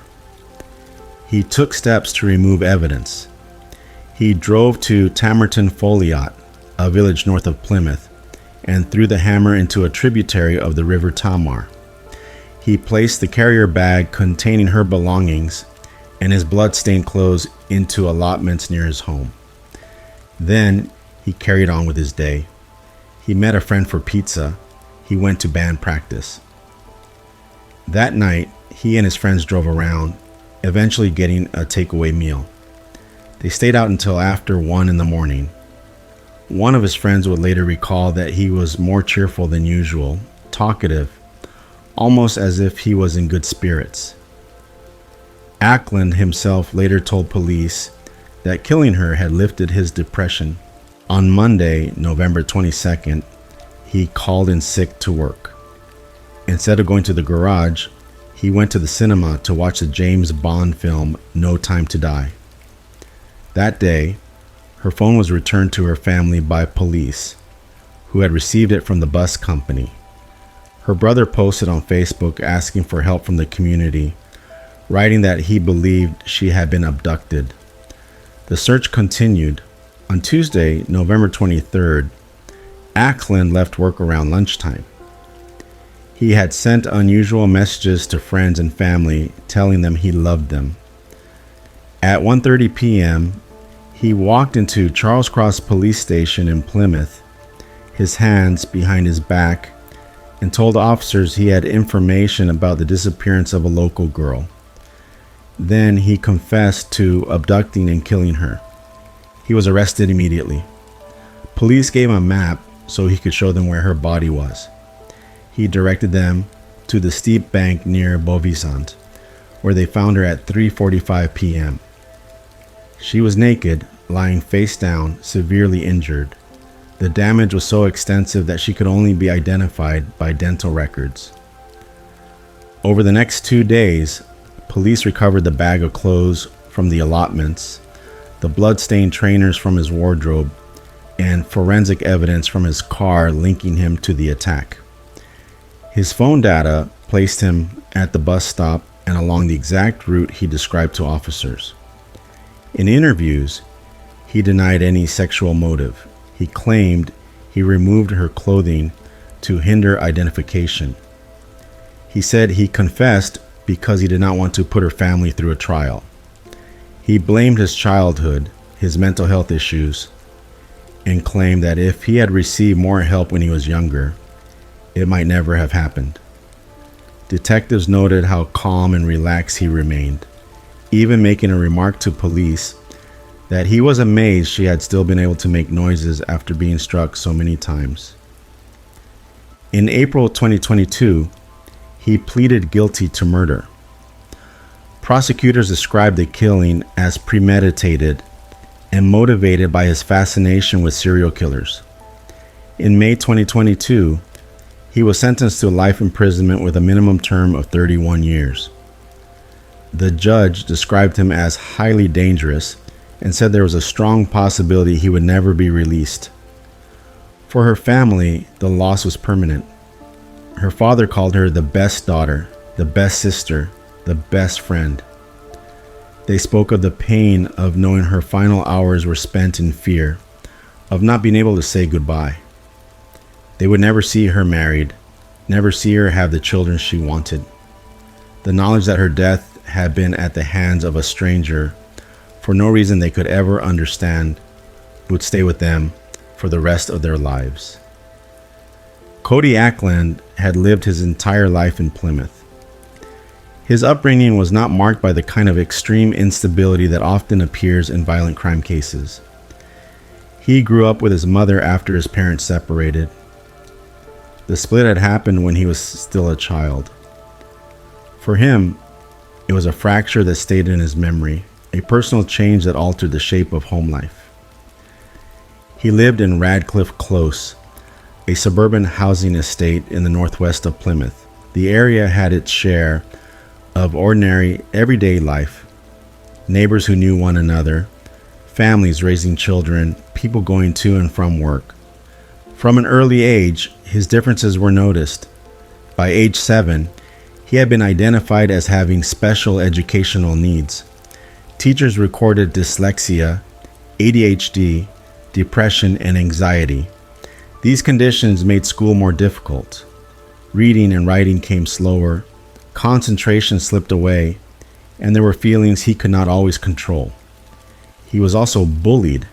He took steps to remove evidence. He drove to Tamerton Foliot, a village north of Plymouth, and threw the hammer into a tributary of the River Tamar. He placed the carrier bag containing her belongings and his blood-stained clothes into allotments near his home. Then he carried on with his day. He met a friend for pizza. He went to band practice. That night, he and his friends drove around, eventually getting a takeaway meal. They stayed out until after 1 in the morning. One of his friends would later recall that he was more cheerful than usual, talkative, almost as if he was in good spirits. Ackland himself later told police that killing her had lifted his depression. On Monday, November 22nd, he called in sick to work. Instead of going to the garage, he went to the cinema to watch the James Bond film No Time to Die. That day, her phone was returned to her family by police, who had received it from the bus company. Her brother posted on Facebook asking for help from the community, writing that he believed she had been abducted. The search continued. On Tuesday, November 23rd, Ackland left work around lunchtime. He had sent unusual messages to friends and family telling them he loved them. At 1:30 p.m., he walked into Charles Cross Police Station in Plymouth, his hands behind his back, and told officers he had information about the disappearance of a local girl. Then he confessed to abducting and killing her. He was arrested immediately. Police gave him a map so he could show them where her body was. He directed them to the steep bank near Balvescent, where they found her at 3:45 p.m. She was naked, lying face down, severely injured. The damage was so extensive that she could only be identified by dental records. Over the next 2 days, police recovered the bag of clothes from the allotments, the blood-stained trainers from his wardrobe, and forensic evidence from his car linking him to the attack. His phone data placed him at the bus stop and along the exact route he described to officers. In interviews, he denied any sexual motive. He claimed he removed her clothing to hinder identification. He said he confessed because he did not want to put her family through a trial. He blamed his childhood, his mental health issues, and claimed that if he had received more help when he was younger, it might never have happened. Detectives noted how calm and relaxed he remained, even making a remark to police that he was amazed she had still been able to make noises after being struck so many times. In April 2022, he pleaded guilty to murder. Prosecutors described the killing as premeditated and motivated by his fascination with serial killers. In May 2022, he was sentenced to life imprisonment with a minimum term of 31 years. The judge described him as highly dangerous and said there was a strong possibility he would never be released. For her family, the loss was permanent. Her father called her the best daughter, the best sister, the best friend. They spoke of the pain of knowing her final hours were spent in fear, of not being able to say goodbye. They would never see her married, never see her have the children she wanted. The knowledge that her death had been at the hands of a stranger, for no reason they could ever understand, would stay with them for the rest of their lives. Cody Ackland had lived his entire life in Plymouth. His upbringing was not marked by the kind of extreme instability that often appears in violent crime cases. He grew up with his mother after his parents separated. The split had happened when he was still a child. For him, it was a fracture that stayed in his memory, a personal change that altered the shape of home life. He lived in Radcliffe Close, a suburban housing estate in the northwest of Plymouth. The area had its share of ordinary, everyday life. Neighbors who knew one another, families raising children, people going to and from work. From an early age, his differences were noticed. By age 7, he had been identified as having special educational needs. Teachers recorded dyslexia, ADHD, depression, and anxiety. These conditions made school more difficult. Reading and writing came slower, concentration slipped away, and there were feelings he could not always control. He was also bullied.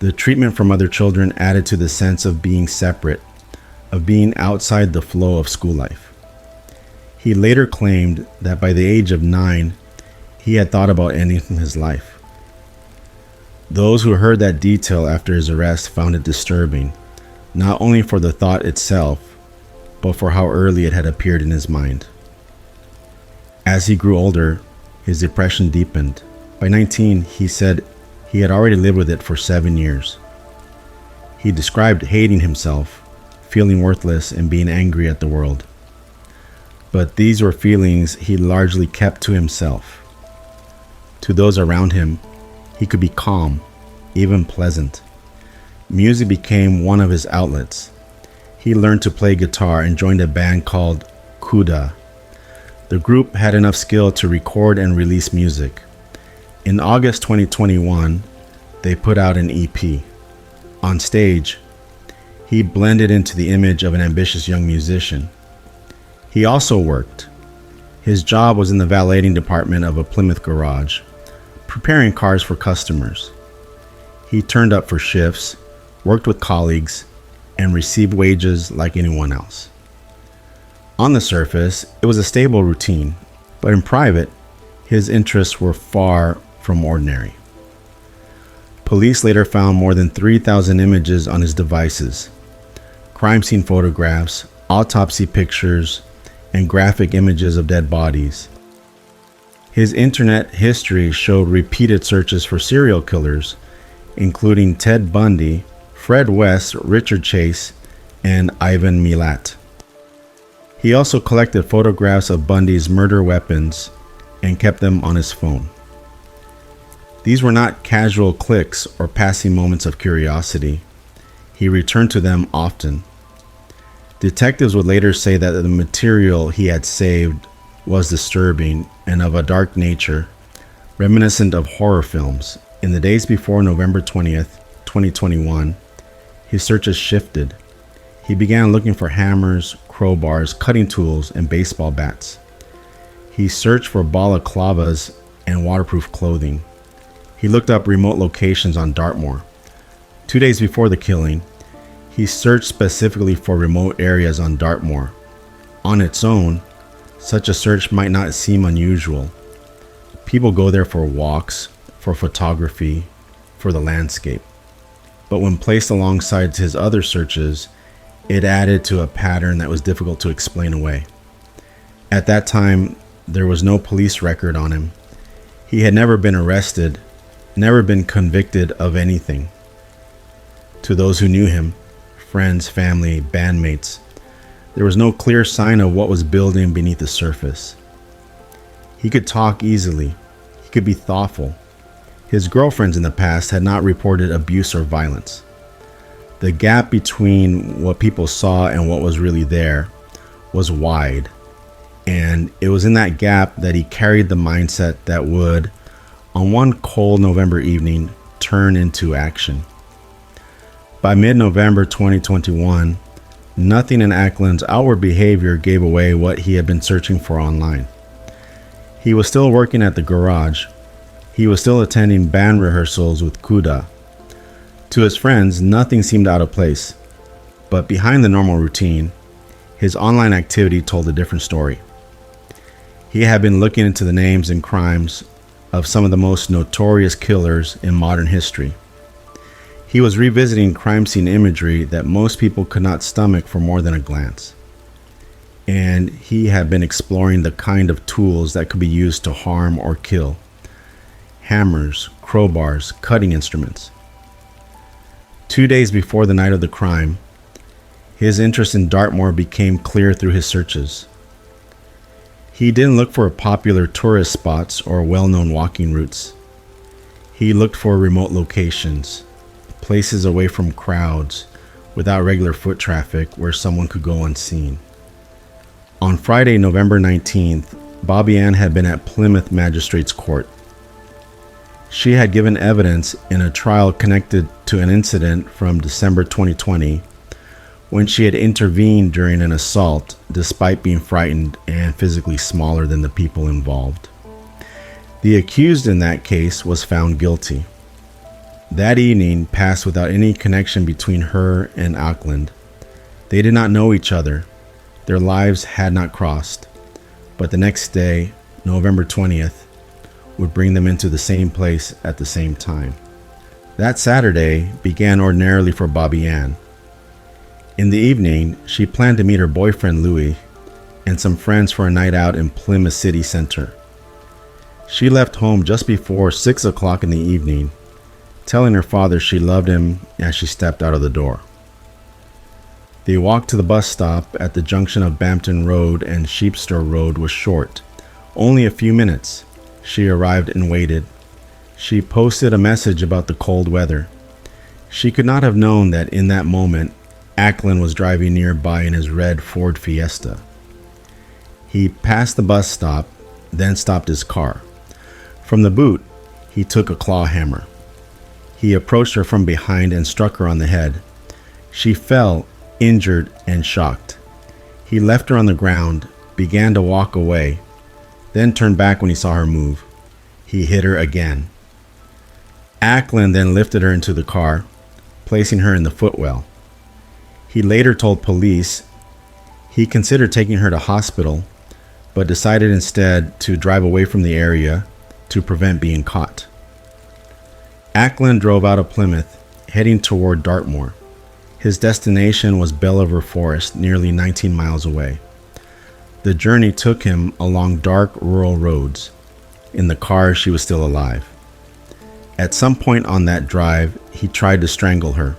The treatment from other children added to the sense of being separate, of being outside the flow of school life. He later claimed that by the age of 9, he had thought about ending his life. Those who heard that detail after his arrest found it disturbing, not only for the thought itself, but for how early it had appeared in his mind. As he grew older, his depression deepened. By 19, he said he had already lived with it for 7 years. He described hating himself, feeling worthless, and being angry at the world. But these were feelings he largely kept to himself. To those around him, he could be calm, even pleasant. Music became one of his outlets. He learned to play guitar and joined a band called Kuda. The group had enough skill to record and release music. In August 2021, they put out an EP. On stage, he blended into the image of an ambitious young musician. He also worked. His job was in the valeting department of a Plymouth garage, preparing cars for customers. He turned up for shifts, worked with colleagues, and received wages like anyone else. On the surface, it was a stable routine, but in private, his interests were far from ordinary. Police later found more than 3,000 images on his devices, crime scene photographs, autopsy pictures, and graphic images of dead bodies. His internet history showed repeated searches for serial killers, including Ted Bundy, Fred West, Richard Chase, and Ivan Milat. He also collected photographs of Bundy's murder weapons and kept them on his phone. These were not casual clicks or passing moments of curiosity. He returned to them often. Detectives would later say that the material he had saved was disturbing and of a dark nature, reminiscent of horror films. In the days before November 20th, 2021, his searches shifted. He began looking for hammers, crowbars, cutting tools, and baseball bats. He searched for balaclavas and waterproof clothing. He looked up remote locations on Dartmoor. 2 days before the killing, he searched specifically for remote areas on Dartmoor. On its own, such a search might not seem unusual. People go there for walks, for photography, for the landscape. But when placed alongside his other searches, it added to a pattern that was difficult to explain away. At that time, there was no police record on him. He had never been arrested, never been convicted of anything. To those who knew him, friends, family, bandmates, there was no clear sign of what was building beneath the surface. He could talk easily. He could be thoughtful. His girlfriends in the past had not reported abuse or violence. The gap between what people saw and what was really there was wide. And it was in that gap that he carried the mindset that would, on one cold November evening, turn into action. By mid-November 2021, nothing in Ackland's outward behavior gave away what he had been searching for online. He was still working at the garage. He was still attending band rehearsals with Kuda. To his friends, nothing seemed out of place. But behind the normal routine, his online activity told a different story. He had been looking into the names and crimes of some of the most notorious killers in modern history. He was revisiting crime scene imagery that most people could not stomach for more than a glance. And he had been exploring the kind of tools that could be used to harm or kill. Hammers, crowbars, cutting instruments. 2 days before the night of the crime, his interest in Dartmoor became clear through his searches. He didn't look for popular tourist spots or well-known walking routes. He looked for remote locations, places away from crowds, without regular foot traffic where someone could go unseen. On Friday, November 19th, Bobby Ann had been at Plymouth Magistrates Court. She had given evidence in a trial connected to an incident from December 2020 when she had intervened during an assault despite being frightened and physically smaller than the people involved. The accused in that case was found guilty. That evening passed without any connection between her and Ackland. They did not know each other. Their lives had not crossed. But the next day, November 20th, would bring them into the same place at the same time. That Saturday began ordinarily for Bobby Ann. In the evening, she planned to meet her boyfriend Louis and some friends for a night out in Plymouth City Center. She left home just before 6 o'clock in the evening, telling her father she loved him as she stepped out of the door. The walk to the bus stop at the junction of Bampton Road and Sheepstore Road was short, only a few minutes. She arrived and waited. She posted a message about the cold weather. She could not have known that in that moment, Ackland was driving nearby in his red Ford Fiesta. He passed the bus stop, then stopped his car. From the boot, he took a claw hammer. He approached her from behind and struck her on the head. She fell, injured and shocked. He left her on the ground, began to walk away, then turned back when he saw her move. He hit her again. Ackland then lifted her into the car, placing her in the footwell. He later told police he considered taking her to hospital, but decided instead to drive away from the area to prevent being caught. Ackland drove out of Plymouth, heading toward Dartmoor. His destination was Belliver Forest, nearly 19 miles away. The journey took him along dark rural roads. In the car, she was still alive. At some point on that drive, he tried to strangle her.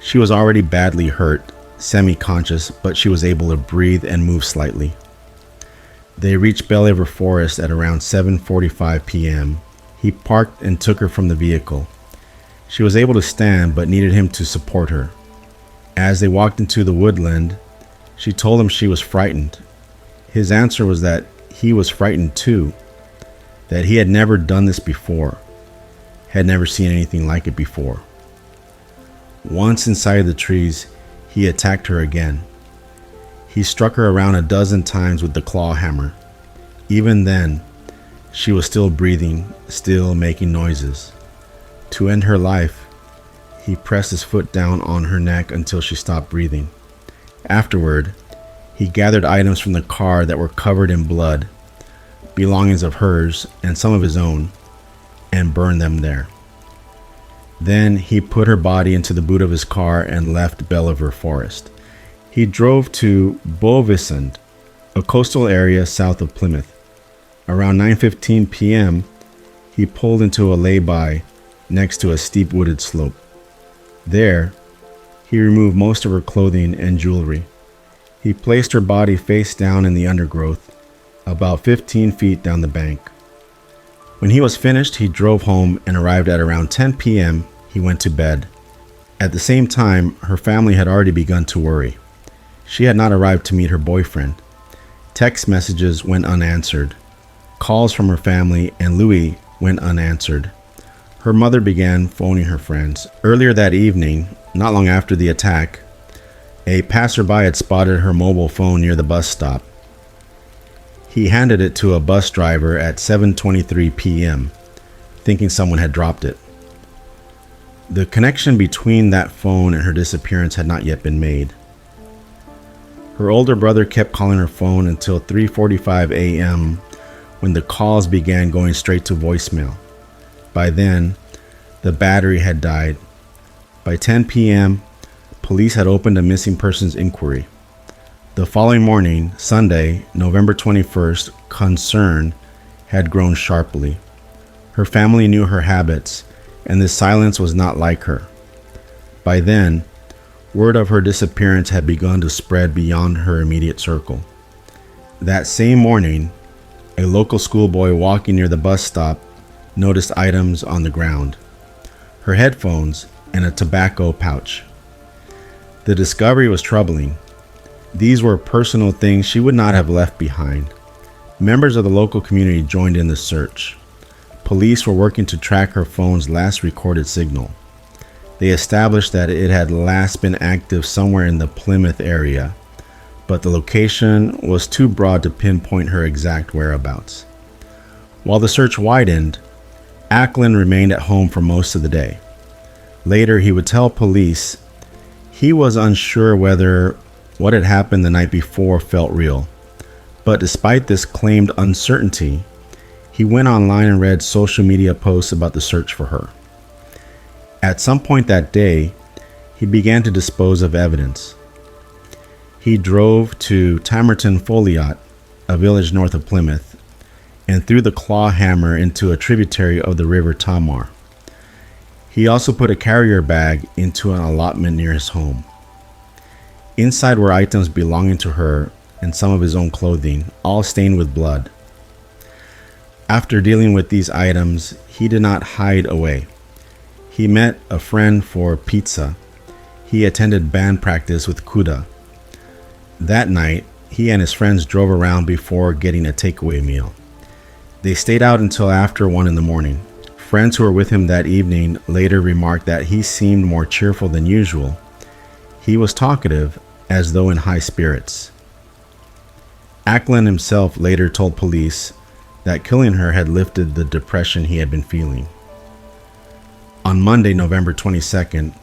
She was already badly hurt, semi-conscious, but she was able to breathe and move slightly. They reached Belliver Forest at around 7:45 p.m. He parked and took her from the vehicle. She was able to stand, but needed him to support her. As they walked into the woodland, she told him she was frightened. His answer was that he was frightened too, that he had never done this before, had never seen anything like it before. Once inside the trees, he attacked her again. He struck her around a dozen times with the claw hammer. Even then, she was still breathing, still making noises. To end her life, he pressed his foot down on her neck until she stopped breathing. Afterward, he gathered items from the car that were covered in blood, belongings of hers and some of his own, and burned them there. Then he put her body into the boot of his car and left Bellever Forest. He drove to Bovisund, a coastal area south of Plymouth. Around 9:15 p.m., he pulled into a lay-by next to a steep wooded slope. There, he removed most of her clothing and jewelry. He placed her body face down in the undergrowth, about 15 feet down the bank. When he was finished, he drove home and arrived at around 10 p.m. He went to bed. At the same time, her family had already begun to worry. She had not arrived to meet her boyfriend. Text messages went unanswered. Calls from her family and Louis went unanswered. Her mother began phoning her friends. Earlier that evening, not long after the attack, a passerby had spotted her mobile phone near the bus stop. He handed it to a bus driver at 7:23 p.m., thinking someone had dropped it. The connection between that phone and her disappearance had not yet been made. Her older brother kept calling her phone until 3:45 a.m. when the calls began going straight to voicemail. By then, the battery had died. By 10 p.m., police had opened a missing persons inquiry. The following morning, Sunday, November 21st, concern had grown sharply. Her family knew her habits, and this silence was not like her. By then, word of her disappearance had begun to spread beyond her immediate circle. That same morning, a local schoolboy walking near the bus stop noticed items on the ground: her headphones and a tobacco pouch. The discovery was troubling. These were personal things she would not have left behind. Members of the local community joined in the search. Police were working to track her phone's last recorded signal. They established that it had last been active somewhere in the Plymouth area, but the location was too broad to pinpoint her exact whereabouts. While the search widened, Ackland remained at home for most of the day. Later, he would tell police he was unsure whether what had happened the night before felt real. But despite this claimed uncertainty, he went online and read social media posts about the search for her. At some point that day, he began to dispose of evidence. He drove to Tamerton Foliot, a village north of Plymouth, and threw the claw hammer into a tributary of the River Tamar. He also put a carrier bag into an allotment near his home. Inside were items belonging to her and some of his own clothing, all stained with blood. After dealing with these items, he did not hide away. He met a friend for pizza. He attended band practice with Kuda. That night, he and his friends drove around before getting a takeaway meal. They stayed out until after 1 in the morning. Friends who were with him that evening later remarked that he seemed more cheerful than usual. He was talkative, as though in high spirits. Ackland himself later told police that killing her had lifted the depression he had been feeling. On Monday, November 22nd,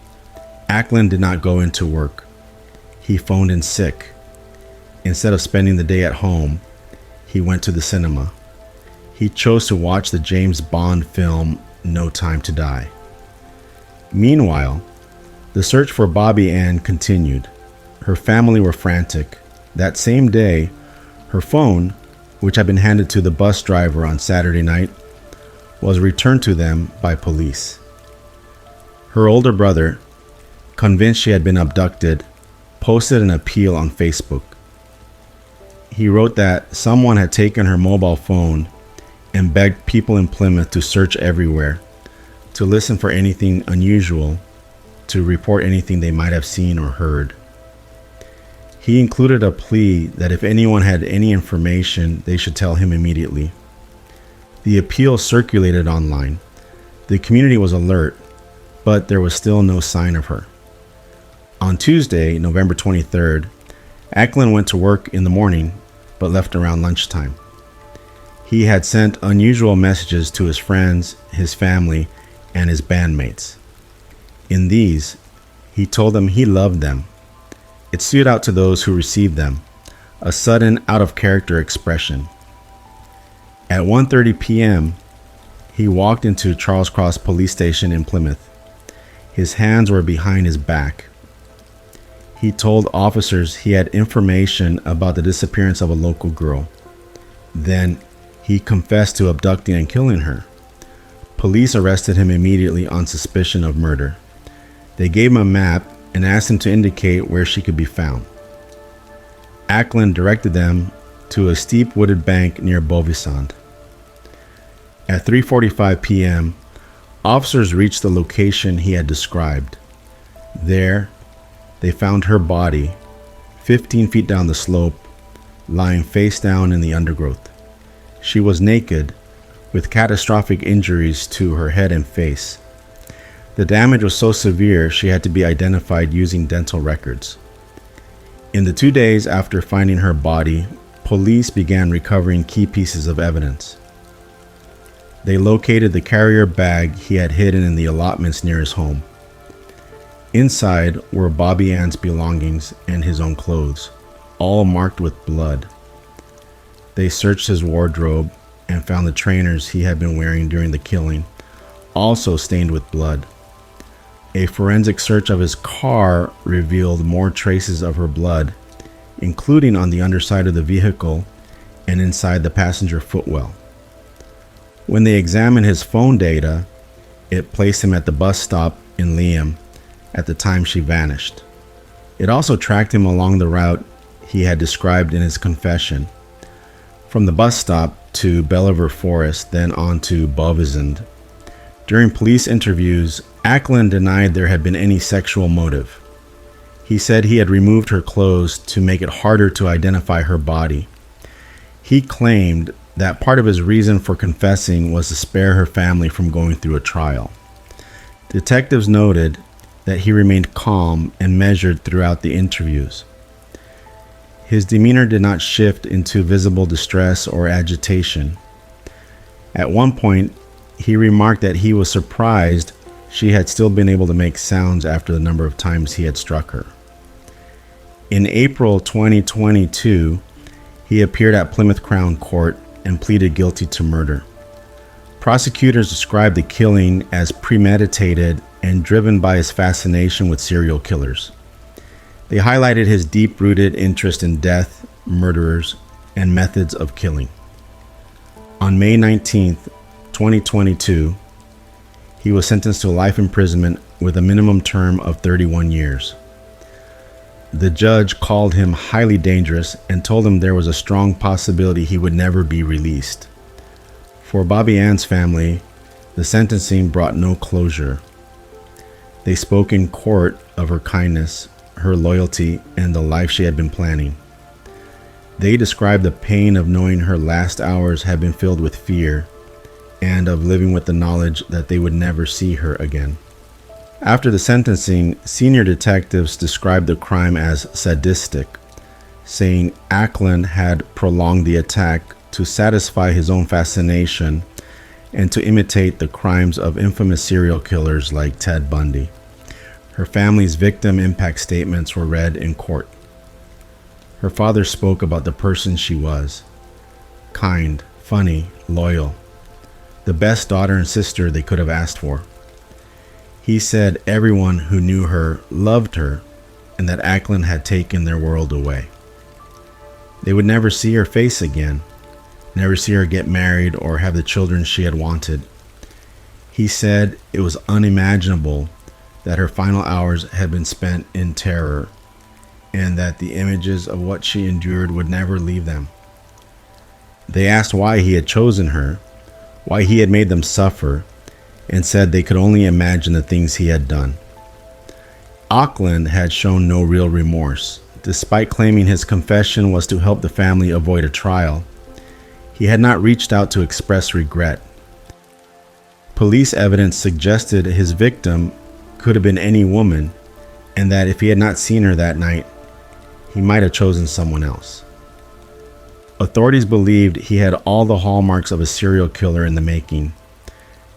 Ackland did not go into work. He phoned in sick. Instead of spending the day at home, he went to the cinema. He chose to watch the James Bond film No Time to Die. Meanwhile, the search for Bobby Ann continued. Her family were frantic. That same day, her phone, which had been handed to the bus driver on Saturday night, was returned to them by police. Her older brother, convinced she had been abducted, posted an appeal on Facebook. He wrote that someone had taken her mobile phone and begged people in Plymouth to search everywhere, to listen for anything unusual, to report anything they might have seen or heard. He included a plea that if anyone had any information, they should tell him immediately. The appeal circulated online. The community was alert, but there was still no sign of her. On Tuesday, November 23rd, Ackland went to work in the morning but left around lunchtime. He had sent unusual messages to his friends, his family, and his bandmates. In these, he told them he loved them. It stood out to those who received them, a sudden out-of-character expression. At 1:30 p.m., he walked into Charles Cross Police Station in Plymouth. His hands were behind his back. He told officers he had information about the disappearance of a local girl. Then, he confessed to abducting and killing her. Police arrested him immediately on suspicion of murder. They gave him a map and asked him to indicate where she could be found. Ackland directed them to a steep wooded bank near Bovisand. At 3:45 p.m., officers reached the location he had described. There, they found her body, 15 feet down the slope, lying face down in the undergrowth. She was naked, with catastrophic injuries to her head and face. The damage was so severe she had to be identified using dental records. In the 2 days after finding her body, police began recovering key pieces of evidence. They located the carrier bag he had hidden in the allotments near his home. Inside were Bobby Ann's belongings and his own clothes, all marked with blood. They searched his wardrobe and found the trainers he had been wearing during the killing, also stained with blood. A forensic search of his car revealed more traces of her blood, including on the underside of the vehicle and inside the passenger footwell. When they examined his phone data, it placed him at the bus stop in Liam at the time she vanished. It also tracked him along the route he had described in his confession, from the bus stop to Belliver Forest, then on to Bovisand. During police interviews, Ackland denied there had been any sexual motive. He said he had removed her clothes to make it harder to identify her body. He claimed that part of his reason for confessing was to spare her family from going through a trial. Detectives noted that he remained calm and measured throughout the interviews. His demeanor did not shift into visible distress or agitation. At one point, he remarked that he was surprised she had still been able to make sounds after the number of times he had struck her. In April 2022, he appeared at Plymouth Crown Court and pleaded guilty to murder. Prosecutors described the killing as premeditated and driven by his fascination with serial killers. They highlighted his deep-rooted interest in death, murderers, and methods of killing. On May 19, 2022, he was sentenced to life imprisonment with a minimum term of 31 years. The judge called him highly dangerous and told him there was a strong possibility he would never be released. For Bobby Ann's family, the sentencing brought no closure. They spoke in court of her kindness, her loyalty, and the life she had been planning. They described the pain of knowing her last hours had been filled with fear and of living with the knowledge that they would never see her again. After the sentencing, senior detectives described the crime as sadistic, saying Ackland had prolonged the attack to satisfy his own fascination and to imitate the crimes of infamous serial killers like Ted Bundy. Her family's victim impact statements were read in court. Her father spoke about the person she was: kind, funny, loyal, the best daughter and sister they could have asked for. He said everyone who knew her loved her and that Ackland had taken their world away. They would never see her face again, never see her get married or have the children she had wanted. He said it was unimaginable that her final hours had been spent in terror and that the images of what she endured would never leave them. They asked why he had chosen her, why he had made them suffer, and said they could only imagine the things he had done. Ackland had shown no real remorse. Despite claiming his confession was to help the family avoid a trial, he had not reached out to express regret. Police evidence suggested his victim could have been any woman, and that if he had not seen her that night, he might have chosen someone else. Authorities believed he had all the hallmarks of a serial killer in the making.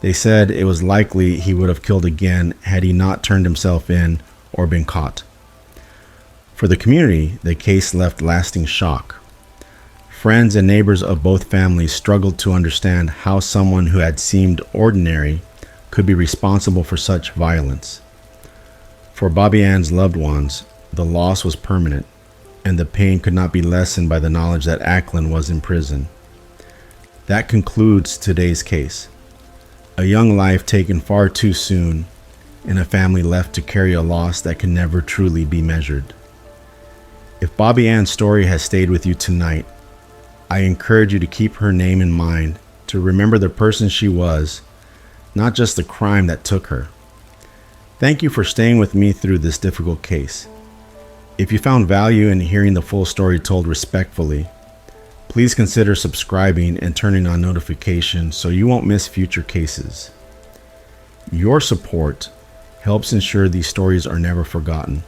They said it was likely he would have killed again had he not turned himself in or been caught. For the community, the case left lasting shock. Friends and neighbors of both families struggled to understand how someone who had seemed ordinary could be responsible for such violence. For Bobby Ann's loved ones, the loss was permanent, and the pain could not be lessened by the knowledge that Ackland was in prison. That concludes today's case. A young life taken far too soon, and a family left to carry a loss that can never truly be measured. If Bobby Ann's story has stayed with you tonight, I encourage you to keep her name in mind, to remember the person she was, not just the crime that took her. Thank you for staying with me through this difficult case. If you found value in hearing the full story told respectfully, please consider subscribing and turning on notifications so you won't miss future cases. Your support helps ensure these stories are never forgotten.